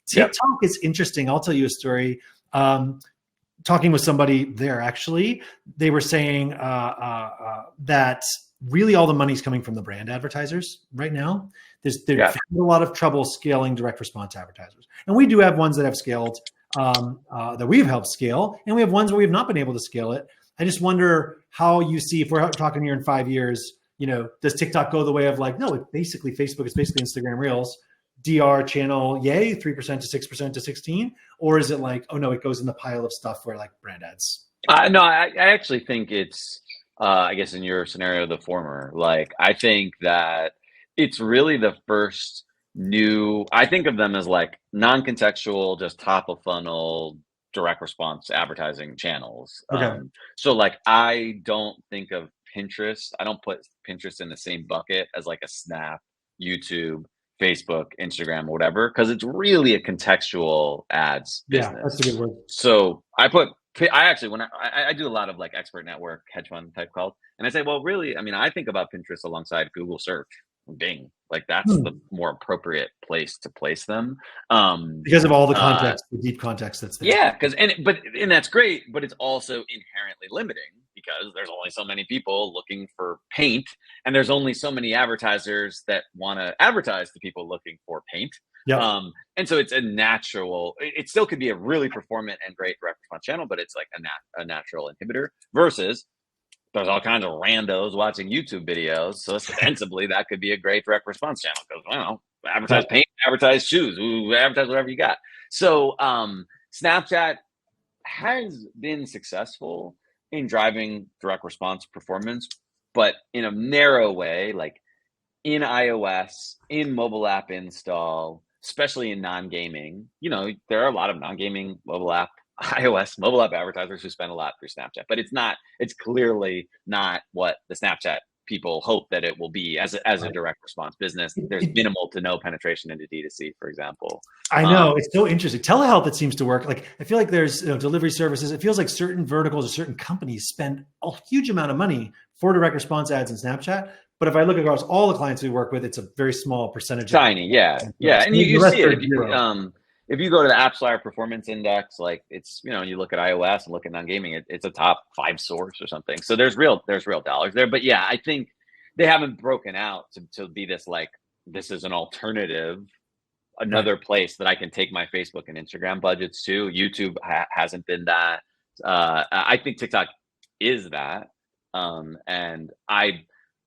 TikTok is interesting. I'll tell you a story. Talking with somebody there, actually, they were saying that really all the money's coming from the brand advertisers right now. They've had a lot of trouble scaling direct response advertisers. And we do have ones that have scaled, that we've helped scale, and we have ones where we've not been able to scale it. I just wonder how you see, if we're talking here in 5 years, does TikTok go the way of like, no, it's basically Facebook, it's basically Instagram Reels, DR channel, yay, 3% to 6% to 16? Or is it like, oh no, it goes in the pile of stuff where like brand ads? No, I actually think it's, I guess in your scenario, the former. Like, I think that it's really the first I think of them as like non-contextual, just top of funnel, direct response advertising channels. Okay. So like, I don't think of Pinterest. I don't put Pinterest in the same bucket as like a Snap, YouTube, Facebook, Instagram, whatever, because it's really a contextual ads business. Yeah, that's a good word. So I actually, when I do a lot of like expert network, hedge fund type calls, and I say, well, really, I mean, I think about Pinterest alongside Google search, Bing. Like that's the more appropriate place to place them. Because of all the context, the deep context that's there. Yeah, and that's great, but it's also inherently limiting because there's only so many people looking for paint, and there's only so many advertisers that want to advertise to people looking for paint. And so it's a natural, it still could be a really performant and great direct response channel, but it's like a natural inhibitor versus there's all kinds of randos watching YouTube videos. So ostensibly that could be a great direct response channel because, advertise paint, advertise shoes, advertise whatever you got. So Snapchat has been successful in driving direct response performance, but in a narrow way, like in iOS, in mobile app install, especially in non-gaming. There are a lot of non-gaming iOS mobile app advertisers who spend a lot through Snapchat, but it's clearly not what the Snapchat people hope that it will be as a direct response business. There's minimal to no penetration into D2C, for example. I know, it's so interesting. Telehealth, it seems to work. Like I feel like there's delivery services. It feels like certain verticals or certain companies spend a huge amount of money for direct response ads in Snapchat. But if I look across all the clients we work with, it's a very small percentage. Tiny, yeah. And you see it. If you go to the AppsFlyer Performance Index, like it's, you look at iOS and look at non-gaming, it's a top 5 source or something. So there's real dollars there. But yeah, I think they haven't broken out to be this, like, this is an alternative, another place that I can take my Facebook and Instagram budgets to. YouTube hasn't been that. I think TikTok is that. And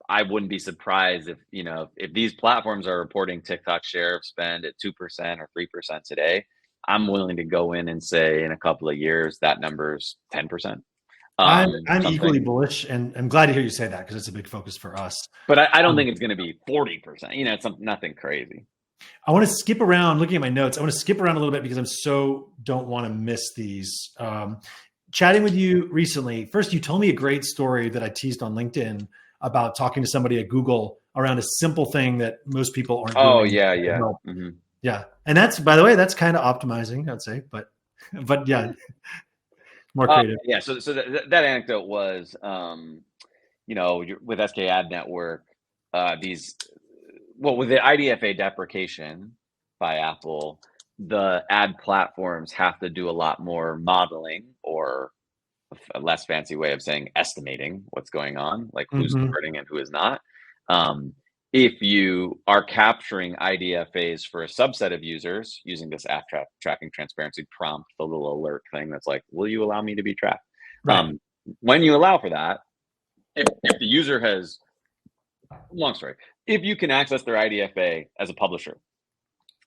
I wouldn't be surprised if these platforms are reporting TikTok share of spend at 2% or 3% today. I'm willing to go in and say in a couple of years that number's 10%. I'm equally bullish, and I'm glad to hear you say that because it's a big focus for us. But I don't think it's going to be 40%. It's nothing crazy. I want to skip around. Looking at my notes, I want to skip around a little bit because don't want to miss these. Chatting with you recently, first you told me a great story that I teased on LinkedIn about talking to somebody at Google around a simple thing that most people aren't doing. Oh, yeah. Mm-hmm. Yeah. And that's, by the way, that's kind of optimizing, I'd say, but yeah, more creative. Yeah. So that anecdote was, with SK Ad Network, with the IDFA deprecation by Apple, the ad platforms have to do a lot more modeling, or a less fancy way of saying estimating what's going on, like who's converting and who is not. If you are capturing IDFAs for a subset of users using this app tracking transparency prompt, the little alert thing that's like, will you allow me to be tracked? Right. When you allow for that, if the user has, long story, if you can access their IDFA as a publisher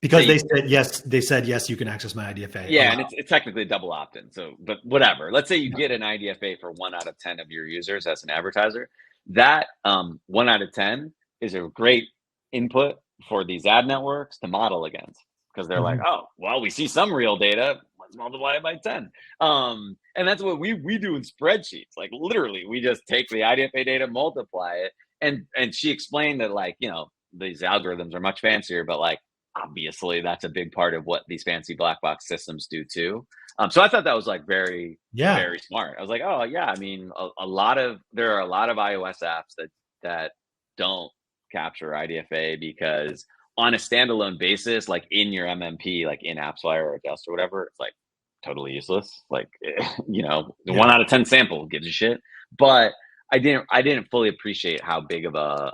Because they said yes, you can access my IDFA. Yeah, and it's technically a double opt-in. So, but whatever. Let's say you get an IDFA for 1 out of 10 of your users as an advertiser. That 1 out of 10 is a great input for these ad networks to model against, because they're like, oh, well, we see some real data. Let's multiply it by 10. And that's what we do in spreadsheets. Like literally, we just take the IDFA data, multiply it, and she explained that, like, you know, these algorithms are much fancier, but like, obviously that's a big part of what these fancy black box systems do too. So I thought that was like very smart. I was like, oh yeah, I mean, there are a lot of iOS apps that don't capture IDFA, because on a standalone basis, like in your MMP, like in AppsFlyer or Adjust or whatever, it's like totally useless. Like, you know, the 1 out of 10 sample gives a shit. But I didn't fully appreciate how big of a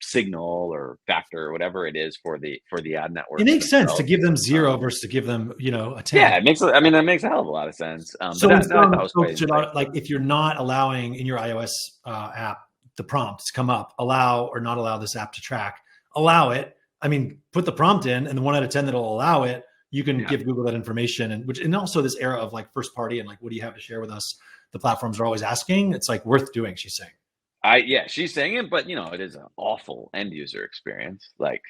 signal or factor or whatever it is for the ad network. It makes sense to give them 0 versus to give them, you know, a 10. Yeah, that makes a hell of a lot of sense. So like if you're not allowing in your iOS app the prompt to come up, allow or not allow this app to track, allow it. I mean, put the prompt in, and the 1 out of 10 that'll allow it, you can give Google that information. And also this era of like first party and like, what do you have to share with us? The platforms are always asking. It's like worth doing, she's saying. She's saying it, but you know, it is an awful end user experience. Like,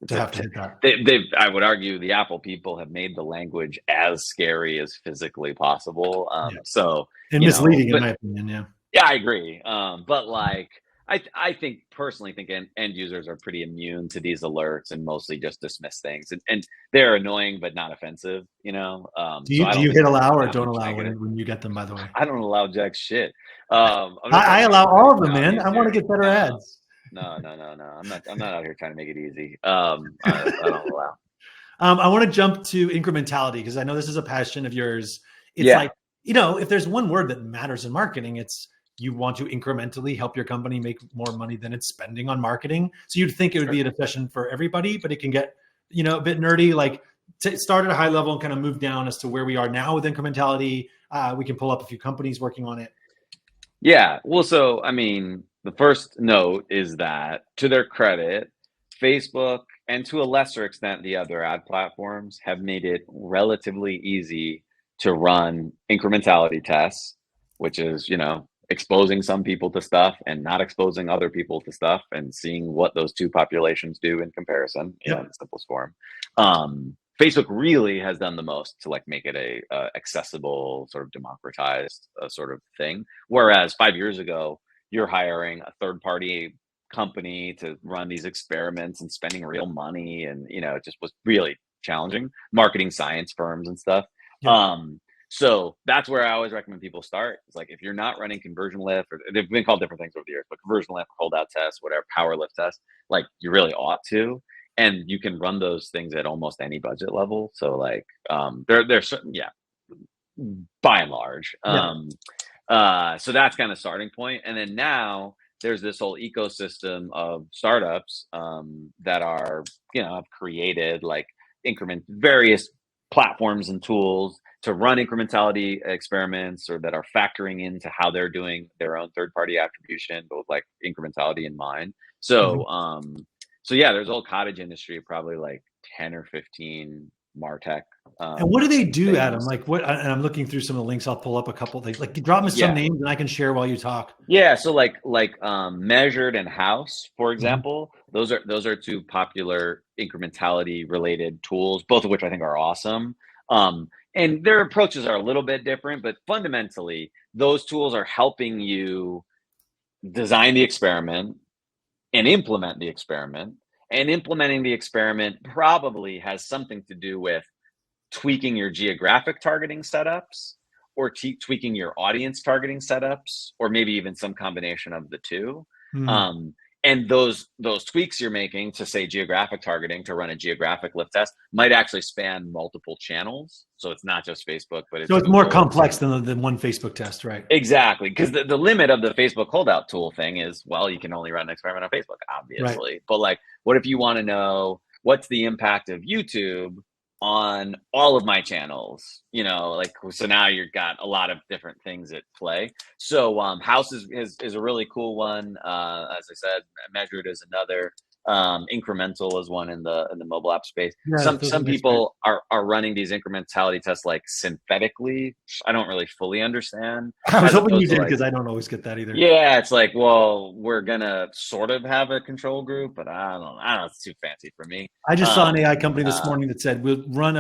to have to hit that. I would argue the Apple people have made the language as scary as physically possible. So misleading, in my opinion. Yeah, I agree. But like, I personally think end users are pretty immune to these alerts and mostly just dismiss things, and they're annoying but not offensive, you know. Do you hit allow or don't allow when you get them, by the way? I don't allow jack shit. I allow all of them, man. I want to get better ads. No. I'm not out here trying to make it easy. I don't allow. I want to jump to incrementality, because I know this is a passion of yours. It's like, you know, if there's one word that matters in marketing, it's you want to incrementally help your company make more money than it's spending on marketing. So you'd think it would be a session for everybody, but it can get, you know, a bit nerdy. Like, start at a high level and kind of move down as to where we are now with incrementality. We can pull up a few companies working on it. Yeah. Well, so, I mean, the first note is that, to their credit, Facebook, and to a lesser extent, the other ad platforms, have made it relatively easy to run incrementality tests, which is, you know, exposing some people to stuff and not exposing other people to stuff, and seeing what those two populations do in comparison in the simplest form. Facebook really has done the most to like make it a accessible, sort of democratized sort of thing. Whereas 5 years ago, you're hiring a third-party company to run these experiments and spending real money, and you know, it just was really challenging. Marketing science firms and stuff. So that's where I always recommend people start. It's like, if you're not running conversion lift, or they've been called different things over the years, but conversion lift, holdout test, whatever, power lift test, like you really ought to. And you can run those things at almost any budget level. So like, they're certain, by and large. So that's kind of starting point. And then now there's this whole ecosystem of startups that are, you know, have created like various platforms and tools to run incrementality experiments, or that are factoring into how they're doing their own third-party attribution, but with like incrementality in mind. So, so yeah, there's a whole cottage industry of probably like 10 or 15 MarTech. And what do they do, things. Adam? Like what? And I'm looking through some of the links. I'll pull up a couple of things. Like, drop me some names and I can share while you talk. Yeah. So like Measured and House, for example, those are two popular incrementality related tools, both of which I think are awesome. And their approaches are a little bit different, but fundamentally, those tools are helping you design the experiment and implement the experiment. And implementing the experiment probably has something to do with tweaking your geographic targeting setups, or tweaking your audience targeting setups, or maybe even some combination of the two. And those tweaks you're making to, say, geographic targeting, to run a geographic lift test, might actually span multiple channels. So it's not just Facebook, but it's more complex than one Facebook test, right? Exactly, because the limit of the Facebook holdout tool thing is, well, you can only run an experiment on Facebook, obviously. Right. But like, what if you want to know what's the impact of YouTube on all of my channels? You know, like, so now you've got a lot of different things at play. So House is a really cool one. As I said, Measured is another. Incremental is one in the mobile app space. Yeah, those are Some nice. people are running these incrementality tests like synthetically. I don't really fully understand. I was As hoping you opposed to did like, because I don't always get that either. yeah, it's like, well, we're gonna sort of have a control group, but I don't know. It's too fancy for me. I just saw an AI company this Uh, morning that said we'll run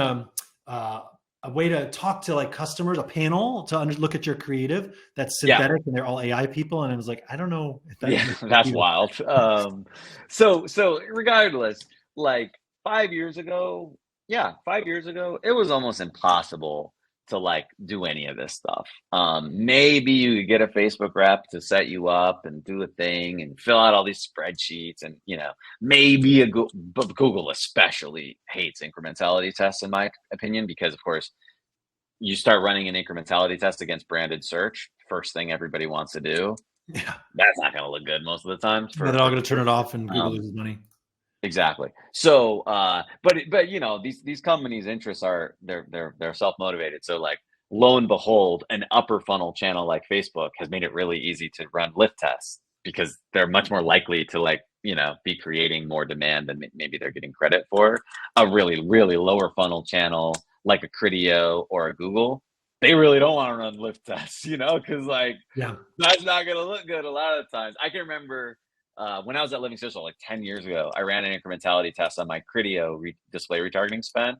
a way to talk to like customers, a panel to look at your creative that's Yeah. synthetic, and they're all AI people. And I was like, I don't know if that. Yeah, that's wild. So regardless, like 5 years ago, it was almost impossible to like do any of this stuff. Maybe you could get a Facebook rep to set you up and do a thing and fill out all these spreadsheets, and maybe but Google especially hates incrementality tests, in my opinion, because of course you start running an incrementality test against branded search, first thing everybody wants to do. Yeah, That's not going to look good most of the time. they're all going to turn it off, and Google loses money. Exactly. So, but these companies' interests are they're self-motivated. So, like, lo and behold, an upper funnel channel like Facebook has made it really easy to run lift tests because they're much more likely to be creating more demand than maybe they're getting credit for. A really, really lower funnel channel like a Criteo or a Google, they really don't want to run lift tests, because that's not going to look good a lot of times. I can remember when I was at Living Social like 10 years ago, I ran an incrementality test on my Criteo display retargeting spend,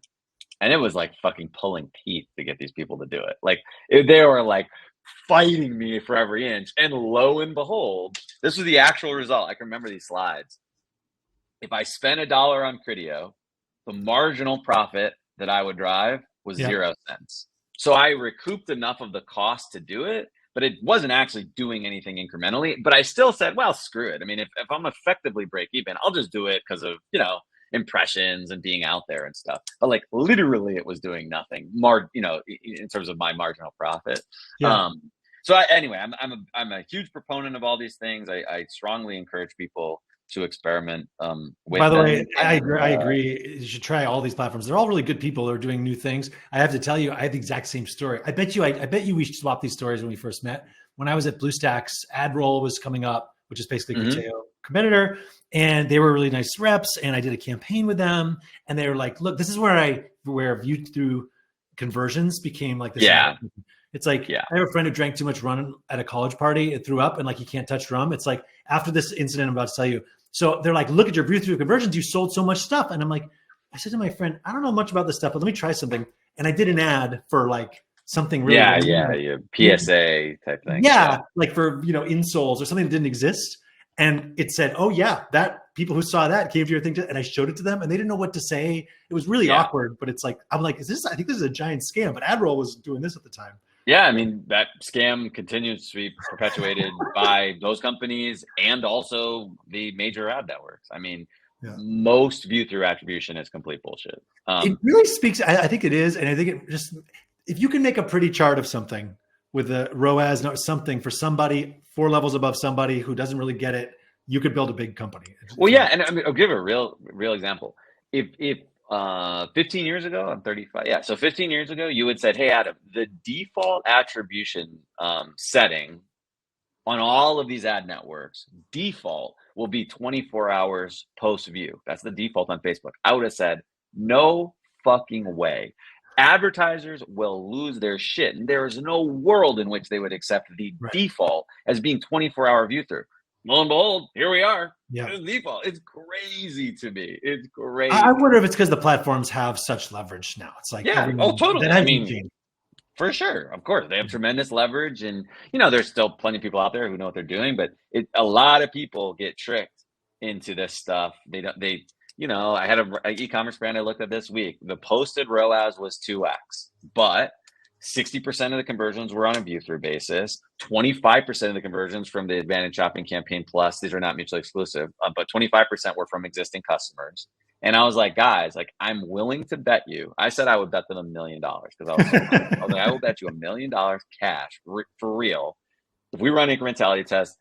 and it was like fucking pulling teeth to get these people to do it. Like they were like fighting me for every inch, and lo and behold, this was the actual result. I can remember these slides. If I spent $1 on Criteo, the marginal profit that I would drive was 0 cents. So I recouped enough of the cost to do it, but it wasn't actually doing anything incrementally. But I still said, well, screw it. I mean, if I'm effectively break even, I'll just do it because of, impressions and being out there and stuff. But like literally it was doing nothing in terms of my marginal profit. Yeah. Anyway, I'm a huge proponent of all these things. I strongly encourage people to experiment with. By the them. way, I agree. You should try all these platforms. They're all really good people who are doing new things. I have to tell you, I have the exact same story. I bet you we should swap these stories when we first met. When I was at BlueStacks, ad roll was coming up, which is basically Criteo competitor, and they were really nice reps. And I did a campaign with them, and they were like, "Look, this is where view through conversions became like this." Yeah. It's like, I have a friend who drank too much rum at a college party. It threw up, and like he can't touch rum. It's like after this incident I'm about to tell you. So they're like, look at your view through conversions. You sold so much stuff. And I'm like, I said to my friend, I don't know much about this stuff, but let me try something. And I did an ad for like something really. Yeah. PSA type thing. Yeah. Like for, insoles or something that didn't exist. And it said, oh yeah, that people who saw that came to your thing. And I showed it to them and they didn't know what to say. It was really awkward, but it's like, I'm like, I think this is a giant scam, but AdRoll was doing this at the time. Yeah, I mean, that scam continues to be perpetuated by those companies and also the major ad networks. I mean, most view-through attribution is complete bullshit. It really speaks, I think it is, and I think it just, if you can make a pretty chart of something with a ROAS or something for somebody 4 levels above somebody who doesn't really get it, you could build a big company. Well, yeah, and I mean, I'll give a real example. If 15 years ago, I'm 35. Yeah. So 15 years ago, you had said, hey, Adam, the default attribution setting on all of these ad networks, default will be 24 hours post view. That's the default on Facebook. I would have said, no fucking way. Advertisers will lose their shit. And there is no world in which they would accept the default as being 24-hour view through. Lo and behold, here we are. Yeah. It's default. It's crazy to me. It's crazy. I wonder if it's because the platforms have such leverage now. It's like, totally. I mean, for sure. Of course, they have tremendous leverage, and there's still plenty of people out there who know what they're doing, but a lot of people get tricked into this stuff. They I had an e-commerce brand I looked at this week. The posted ROAS was 2x, but 60% of the conversions were on a view-through basis. 25% of the conversions from the Advantage Shopping Campaign Plus, these are not mutually exclusive, but 25% were from existing customers. And I was like, guys, like, I'm willing to bet you. I said I would bet them $1 million because I was like, I will bet you $1 million cash for real. If we run incrementality tests,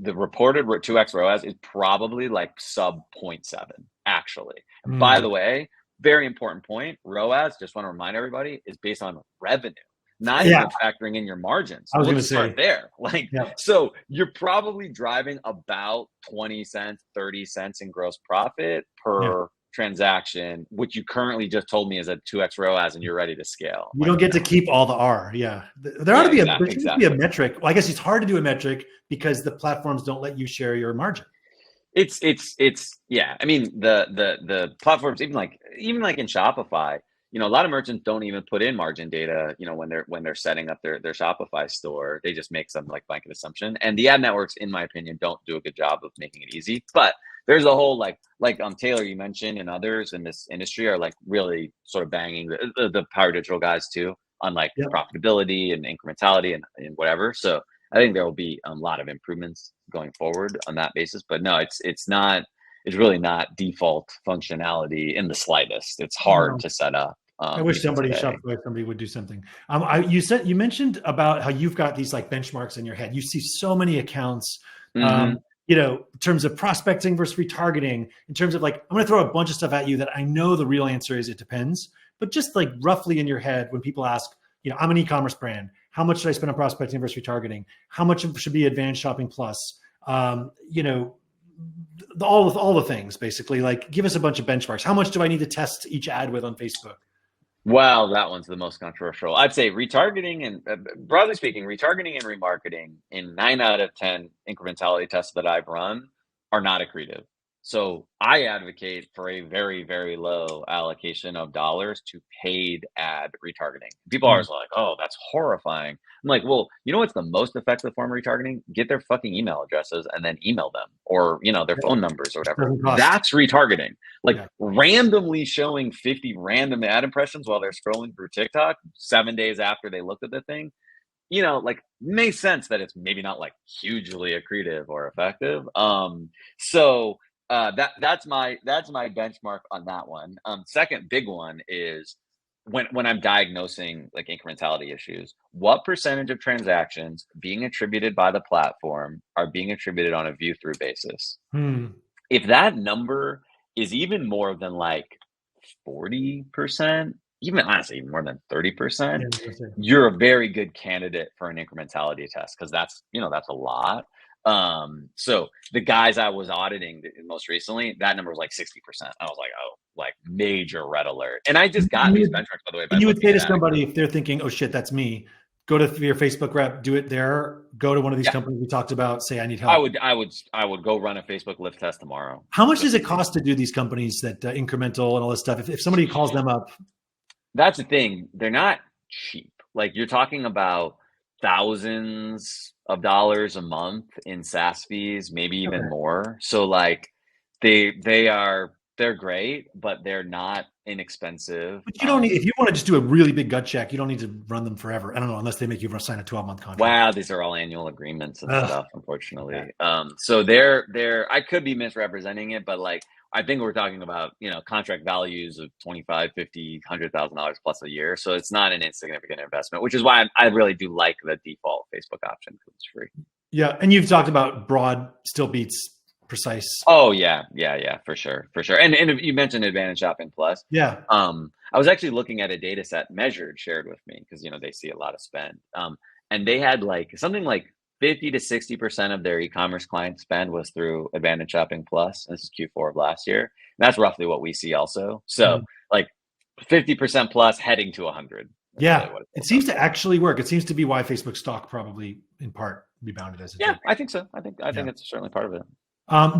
the reported 2x ROAS is probably like sub 0.7, actually. By the way, very important point. ROAS, just want to remind everybody, is based on revenue. not even factoring in your margins. I was going to start say there. Like, so you're probably driving about 20 cents, 30 cents in gross profit per transaction, which you currently just told me is at 2x ROAS and you're ready to scale. You don't get to keep all the R. Yeah. There ought to be there should be a metric. Well, I guess it's hard to do a metric because the platforms don't let you share your margin. It's yeah. I mean, the platforms, even like in Shopify, you know, a lot of merchants don't even put in margin data, you know, when they're setting up their Shopify store. They just make some like blanket assumption. And the ad networks, in my opinion, don't do a good job of making it easy. But there's a whole like Taylor, you mentioned, and others in this industry are like really sort of banging the Power Digital guys too on like profitability and incrementality and whatever. So I think there will be a lot of improvements going forward on that basis. But no, it's really not default functionality in the slightest. It's hard to set up. I wish somebody would do something. You mentioned about how you've got these like benchmarks in your head. You see so many accounts, you know, in terms of prospecting versus retargeting, in terms of like, I'm going to throw a bunch of stuff at you that I know the real answer is it depends, but just like roughly in your head, when people ask, you know, I'm an e-commerce brand, how much should I spend on prospecting versus retargeting? How much should be Advanced Shopping Plus? You know, all the things basically. Like, give us a bunch of benchmarks. How much do I need to test each ad with on Facebook? Well, that one's the most controversial. I'd say retargeting and broadly speaking, retargeting and remarketing in 9 out of 10 incrementality tests that I've run are not accretive. So I advocate for a very, very low allocation of dollars to paid ad retargeting. People are like, oh, that's horrifying. I'm like, well, you know what's the most effective form of retargeting? Get their fucking email addresses and then email them, or, you know, their phone numbers or whatever. That's retargeting. Like randomly showing 50 random ad impressions while they're scrolling through TikTok 7 days after they looked at the thing. You know, like, makes sense that it's maybe not like hugely accretive or effective. That's my benchmark on that one. Second big one is when I'm diagnosing like incrementality issues, what percentage of transactions being attributed by the platform are being attributed on a view through basis? If that number is even more than like 40%, even honestly more than 30%, you're a very good candidate for an incrementality test, because that's a lot. So the guys I was auditing most recently, that number was like 60%. I was like, oh, like major red alert. And I just got these benchmarks, by the way. And you would say to somebody, if they're thinking, oh shit, that's me, go to your Facebook rep, do it there, go to one of these companies we talked about, say, I need help. I would go run a Facebook lift test tomorrow. How much does it cost to do these companies that incremental and all this stuff? If somebody calls them up? That's the thing. They're not cheap. Like, you're talking about thousands of dollars a month in SaaS fees, maybe even more. So like they're great, but they're not inexpensive. But you don't need, if you want to just do a really big gut check, you don't need to run them forever. I don't know, unless they make you sign a 12-month contract. Wow, these are all annual agreements and stuff, unfortunately. So they're I could be misrepresenting it, but like, I think we're talking about, you know, contract values of $25,000, $50,000, $100,000 plus a year. So it's not an insignificant investment, which is why I really do like the default Facebook option, because it's free. Yeah. And you've talked about broad still beats precise. Oh yeah, for sure. And you mentioned Advanced Shopping Plus. Yeah. I was actually looking at a data set shared with me, because, you know, they see a lot of spend. And they had like something like 50 to 60% of their e-commerce client spend was through Advantage Shopping Plus. This is Q4 of last year. And that's roughly what we see also. So like 50% plus heading to 100. Yeah. Really it seems to actually work. It seems to be why Facebook stock probably in part rebounded as it did. I think so. I think it's certainly part of it.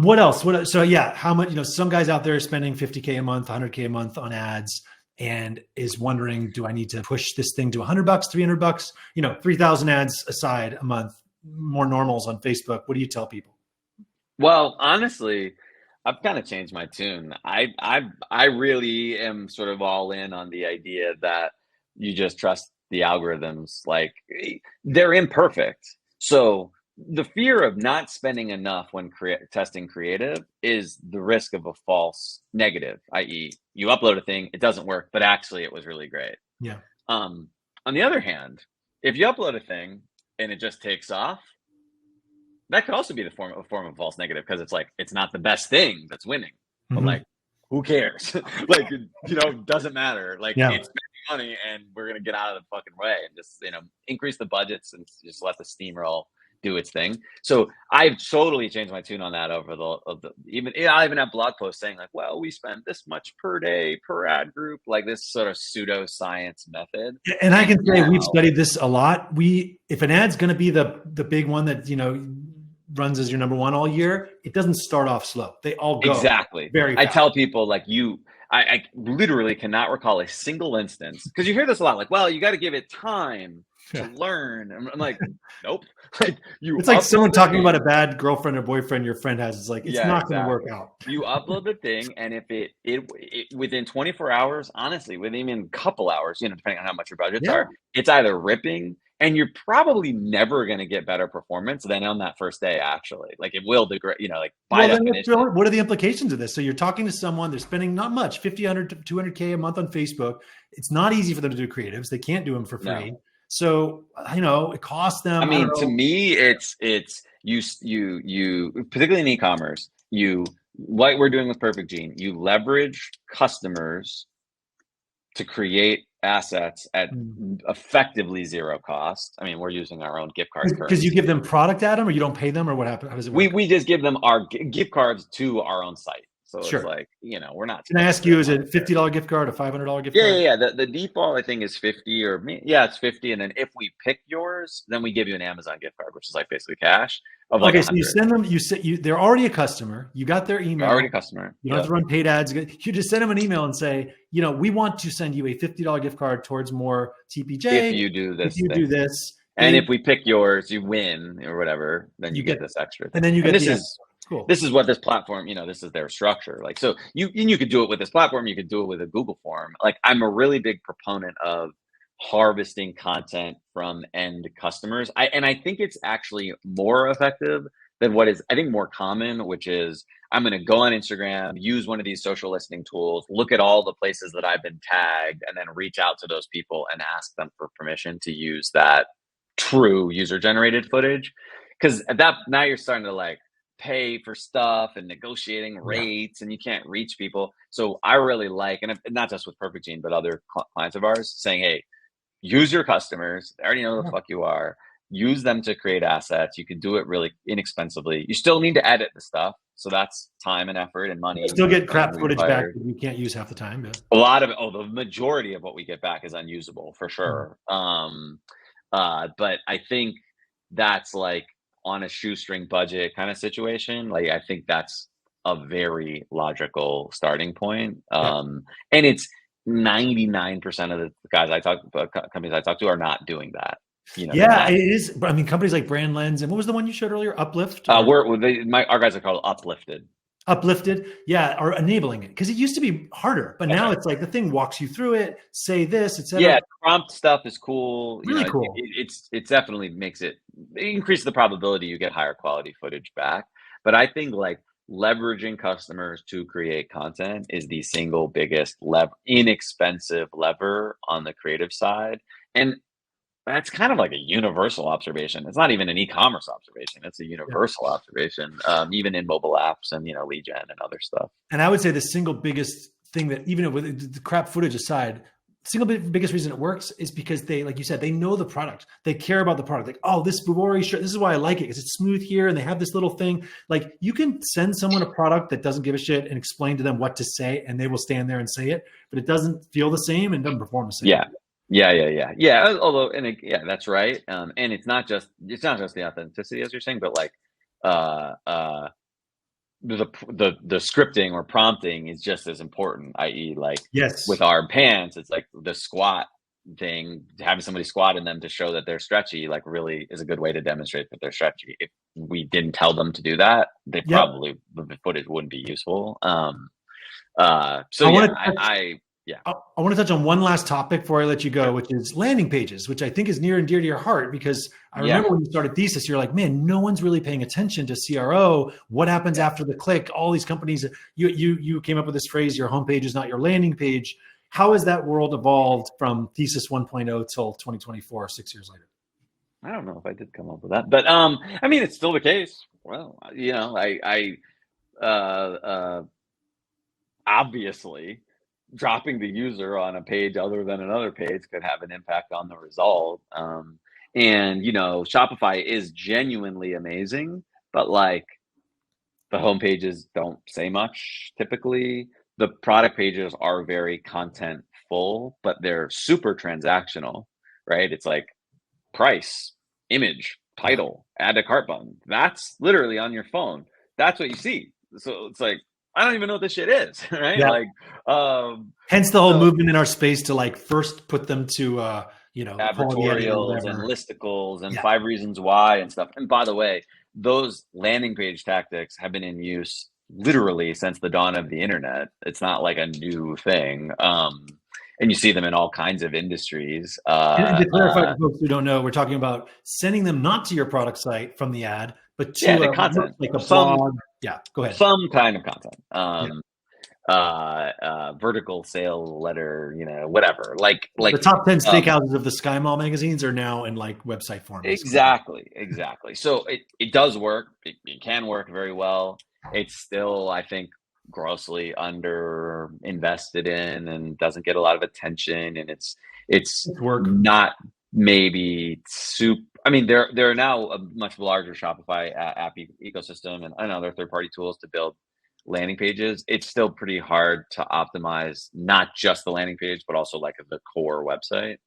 What else? So yeah, how much, you know, some guys out there are spending $50K a month, $100K a month on ads, and is wondering, do I need to push this thing to $100, $300, you know, 3,000 ads aside a month, more normals on Facebook? What do you tell people? Well, honestly, I've kind of changed my tune. I really am sort of all in on the idea that you just trust the algorithms. Like, they're imperfect. So the fear of not spending enough when testing creative is the risk of a false negative, i.e. you upload a thing, it doesn't work, but actually it was really great. Yeah. On the other hand, if you upload a thing and it just takes off, that could also be a form of false negative, because it's like, it's not the best thing that's winning, but like, who cares? Like, you know, doesn't matter. Like, it's spending money and we're going to get out of the fucking way and just, increase the budgets and just let the steamroll do its thing. So I've totally changed my tune on that over I even have blog posts saying like, well, we spend this much per day per ad group, like this sort of pseudo science method. And I can say we've studied this a lot. If an ad's going to be the big one that, runs as your number one all year, it doesn't start off slow. They all go exactly very fast. I tell people like I literally cannot recall a single instance, because you hear this a lot, like, well, you got to give it time to learn. I'm like, nope. It's like someone talking about a bad girlfriend or boyfriend your friend has. It's like, it's not going to work out. You upload the thing, and if it within 24 hours, honestly, within even a couple hours, depending on how much your budgets are, it's either ripping, and you're probably never going to get better performance than on that first day. Actually, like it will degrade. By definition. What are the implications of this? So you're talking to someone, they're spending not much, 50, 100 to 200K a month on Facebook. It's not easy for them to do creatives. They can't do them for free. No. So, it costs them. I mean, to me, it's you particularly in e-commerce, like we're doing with Perfect Gene, you leverage customers to create assets at effectively zero cost. I mean, we're using our own gift card because you give them product, Adam, or you don't pay them, or what happens? How does it work? We just give them our gift cards to our own site. So it's like, we're not. Can I ask you, is it a $50 gift card, a $500 gift card? Yeah. The default, I think, is 50 it's 50. And then if we pick yours, then we give you an Amazon gift card, which is like basically cash. So you send them, they're already a customer. You got their email. They're already a customer. You don't have to run paid ads. You just send them an email and say, we want to send you a $50 gift card towards more TPJ. If you do this. Do this. And if we pick yours, you win or whatever, then you get this extra thing. And then you get Cool. This is what this platform, this is their structure. Like, so you could do it with this platform. You could do it with a Google form. Like, I'm a really big proponent of harvesting content from end customers. I think it's actually more effective than what is, I think, more common, which is I'm going to go on Instagram, use one of these social listening tools, look at all the places that I've been tagged, and then reach out to those people and ask them for permission to use that true user generated footage. Because now you're starting to like pay for stuff and negotiating rates, and you can't reach people. So I really like, and not just with Perfect Gene, but other clients of ours, saying, hey, use your customers. They already know who the fuck you are. Use them to create assets. You can do it really inexpensively. You still need to edit the stuff. So that's time and effort and money. You still get crap footage back that you can't use half the time. But. A lot of the majority of what we get back is unusable for sure. But I think that's like, on a shoestring budget kind of situation, like I think that's a very logical starting point. And it's 99% of the guys companies I talk to are not doing that. It is. I mean, companies like Brand Lens, and what was the one you showed earlier? Uplift. Our guys are called Uplifted. Are enabling it, because it used to be harder, but now it's like the thing walks you through it, say this, etc. Yeah, prompt stuff is cool. Really cool. It definitely increases the probability you get higher quality footage back. But I think like leveraging customers to create content is the single biggest inexpensive lever on the creative side. And that's kind of like a universal observation. It's not even an e-commerce observation. It's a universal observation, even in mobile apps and, lead gen and other stuff. And I would say the single biggest thing that, even with the crap footage aside, biggest reason it works is because they, like you said, they know the product. They care about the product. Like, oh, this Bavori shirt, this is why I like it, because it's smooth here, and they have this little thing. Like, you can send someone a product that doesn't give a shit and explain to them what to say, and they will stand there and say it, but it doesn't feel the same and doesn't perform the same. Yeah. Although, that's right. And it's not just the authenticity, as you're saying, but like, the scripting or prompting is just as important, i.e. like with our pants, it's like the squat thing, having somebody squat in them to show that they're stretchy, like really is a good way to demonstrate that they're stretchy. If we didn't tell them to do that, they probably, the footage wouldn't be useful. I want to touch on one last topic before I let you go, which is landing pages, which I think is near and dear to your heart, because I remember when you started Thesis, you're like, man, no one's really paying attention to CRO. What happens after the click? All these companies, you came up with this phrase, your homepage is not your landing page. How has that world evolved from Thesis 1.0 till 2024, 6 years later? I don't know if I did come up with that, but I mean, it's still the case. Well, obviously dropping the user on a page other than another page could have an impact on the result. And Shopify is genuinely amazing, but like the home pages don't say much typically. The product pages are very content full, but they're super transactional, right? It's like price, image, title, add to cart button. That's literally on your phone. That's what you see. So it's like, I don't even know what this shit is, right? Yeah. Like, hence the whole movement in our space to like first put them to advertorials and listicles and 5 reasons why and stuff. And by the way, those landing page tactics have been in use literally since the dawn of the internet. It's not like a new thing. And you see them in all kinds of industries. And to clarify for folks who don't know, we're talking about sending them not to your product site from the ad, but to the content, like a blog. Yeah, go ahead. Some kind of content. Vertical sale letter, whatever. Like the top 10 steakhouses of the Sky Mall magazines are now in like website form. Exactly. So it does work. It can work very well. It's still, I think, grossly under invested in and doesn't get a lot of attention. And it's not maybe super. I mean, there are now a much larger Shopify app ecosystem and other third-party tools to build landing pages. It's still pretty hard to optimize not just the landing page, but also like the core website.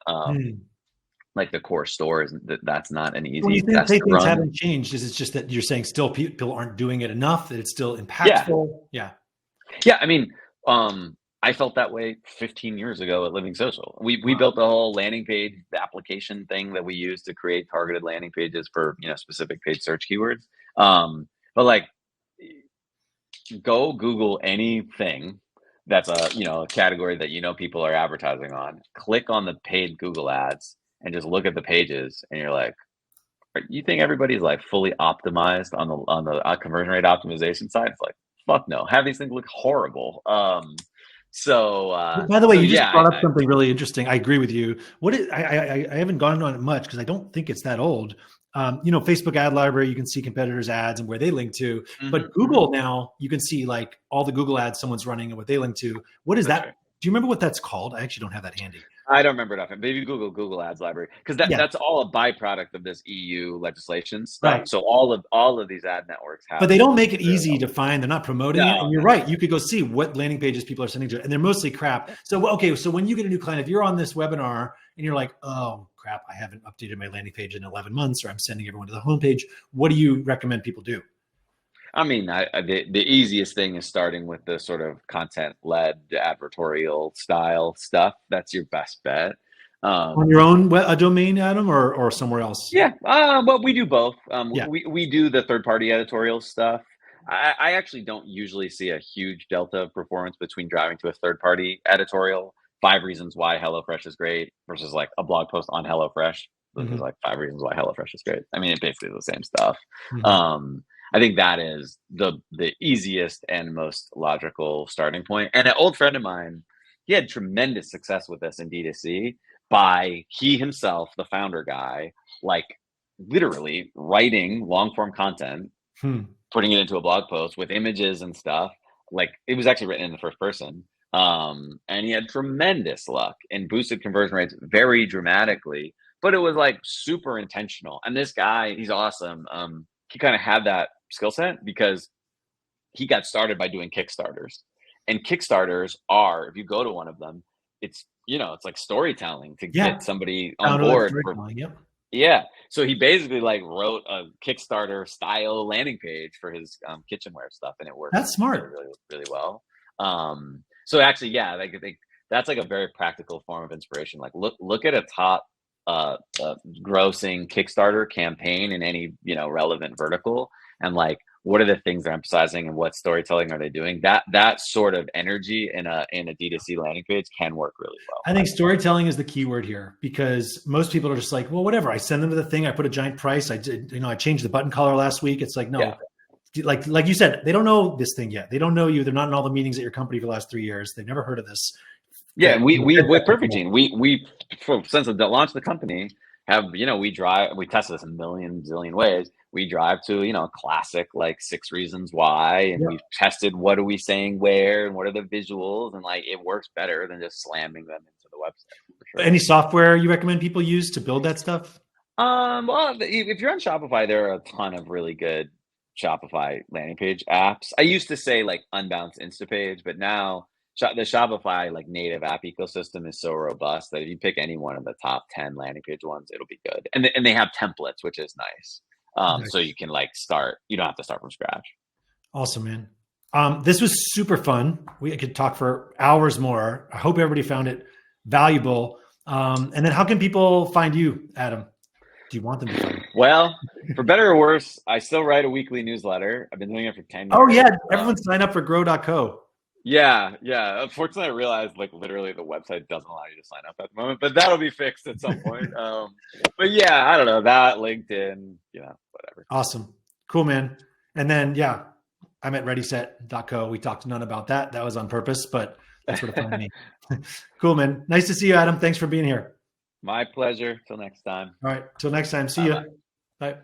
Like the core store that's not an easy. When you say things haven't changed, is it just that you're saying still people aren't doing it enough, that it's still impactful? Yeah. I mean, I felt that way 15 years ago at Living Social. We built the whole landing page, the application thing that we use to create targeted landing pages for specific page search keywords. But like, go Google anything that's a category that people are advertising on. Click on the paid Google ads and just look at the pages, and you're like, you think everybody's like fully optimized on the conversion rate optimization side? It's like, fuck no. Have these things look horrible. So by the way, you just brought up something really interesting. I agree with you. I haven't gone on it much because I don't think it's that old. Facebook ad library, you can see competitors' ads and where they link to, but Google now you can see like all the Google ads someone's running and what they link to. What is that? Do you remember what that's called? I actually don't have that handy. I don't remember enough. Maybe Google Ads library, because that's all a byproduct of this EU legislation stuff. Right. So all of these ad networks have. But they don't make it easy to find. They're not promoting it. And you're right. You could go see what landing pages people are sending to it, and they're mostly crap. So so when you get a new client, if you're on this webinar and you're like, oh crap, I haven't updated my landing page in 11 months, or I'm sending everyone to the homepage, what do you recommend people do? I mean, the easiest thing is starting with the sort of content-led advertorial style stuff. That's your best bet. On your own domain, Adam, or somewhere else? Yeah, well, we do both. We do the third-party editorial stuff. I actually don't usually see a huge delta of performance between driving to a third-party editorial. 5 reasons why HelloFresh is great versus like a blog post on HelloFresh. There's like 5 reasons why HelloFresh is great. I mean, it's basically the same stuff. I think that is the easiest and most logical starting point. And an old friend of mine, he had tremendous success with this in D2C by he himself, the founder guy, like literally writing long form content, putting it into a blog post with images and stuff. Like it was actually written in the first person. And he had tremendous luck and boosted conversion rates very dramatically, but it was like super intentional. And this guy, he's awesome. He kind of had that skill set because he got started by doing Kickstarters, and Kickstarters are, if you go to one of them, it's it's like storytelling to get somebody on board. So he basically like wrote a Kickstarter style landing page for his kitchenware stuff, and it worked. That's smart, really, really well. So actually, I think that's like a very practical form of inspiration. Like look at a top grossing Kickstarter campaign in any relevant vertical, and like what are the things they're emphasizing and what storytelling are they doing. That sort of energy in a D2C landing page can work really well. I think storytelling is the key word here, because most people are just like, well, whatever, I send them to the thing, I put a giant price, I changed the button color last week. It's like, no, like you said, they don't know this thing yet. They don't know you. They're not in all the meetings at your company for the last 3 years. They've never heard of this. Yeah, we with Perfect Gene, we since the launch of the company have, we tested this a million zillion ways. We drive to, a classic like 6 Reasons Why, and Yep. we've tested what are we saying where and what are the visuals, and like it works better than just slamming them into the website. For sure. Any software you recommend people use to build that stuff? Well, if you're on Shopify, there are a ton of really good Shopify landing page apps. I used to say like Unbounce Instapage, but now the Shopify like native app ecosystem is so robust that if you pick any one of the top 10 landing page ones, it'll be good. And they have templates, which is nice. Nice. So you can like start. You don't have to start from scratch. Awesome, man. This was super fun. We could talk for hours more. I hope everybody found it valuable. And then how can people find you, Adam? Do you want them to find you? Well, for better or worse, I still write a weekly newsletter. I've been doing it for 10 years. Oh yeah, everyone sign up for grow.co. Yeah. Unfortunately, I realized like literally the website doesn't allow you to sign up at the moment, but that'll be fixed at some point. But yeah, I don't know, that, LinkedIn, whatever. Awesome. Cool, man. And then, yeah, I'm at readyset.co. We talked none about that. That was on purpose, but that's what it found me. Cool, man. Nice to see you, Adam. Thanks for being here. My pleasure. Till next time. All right. Till next time. See ya.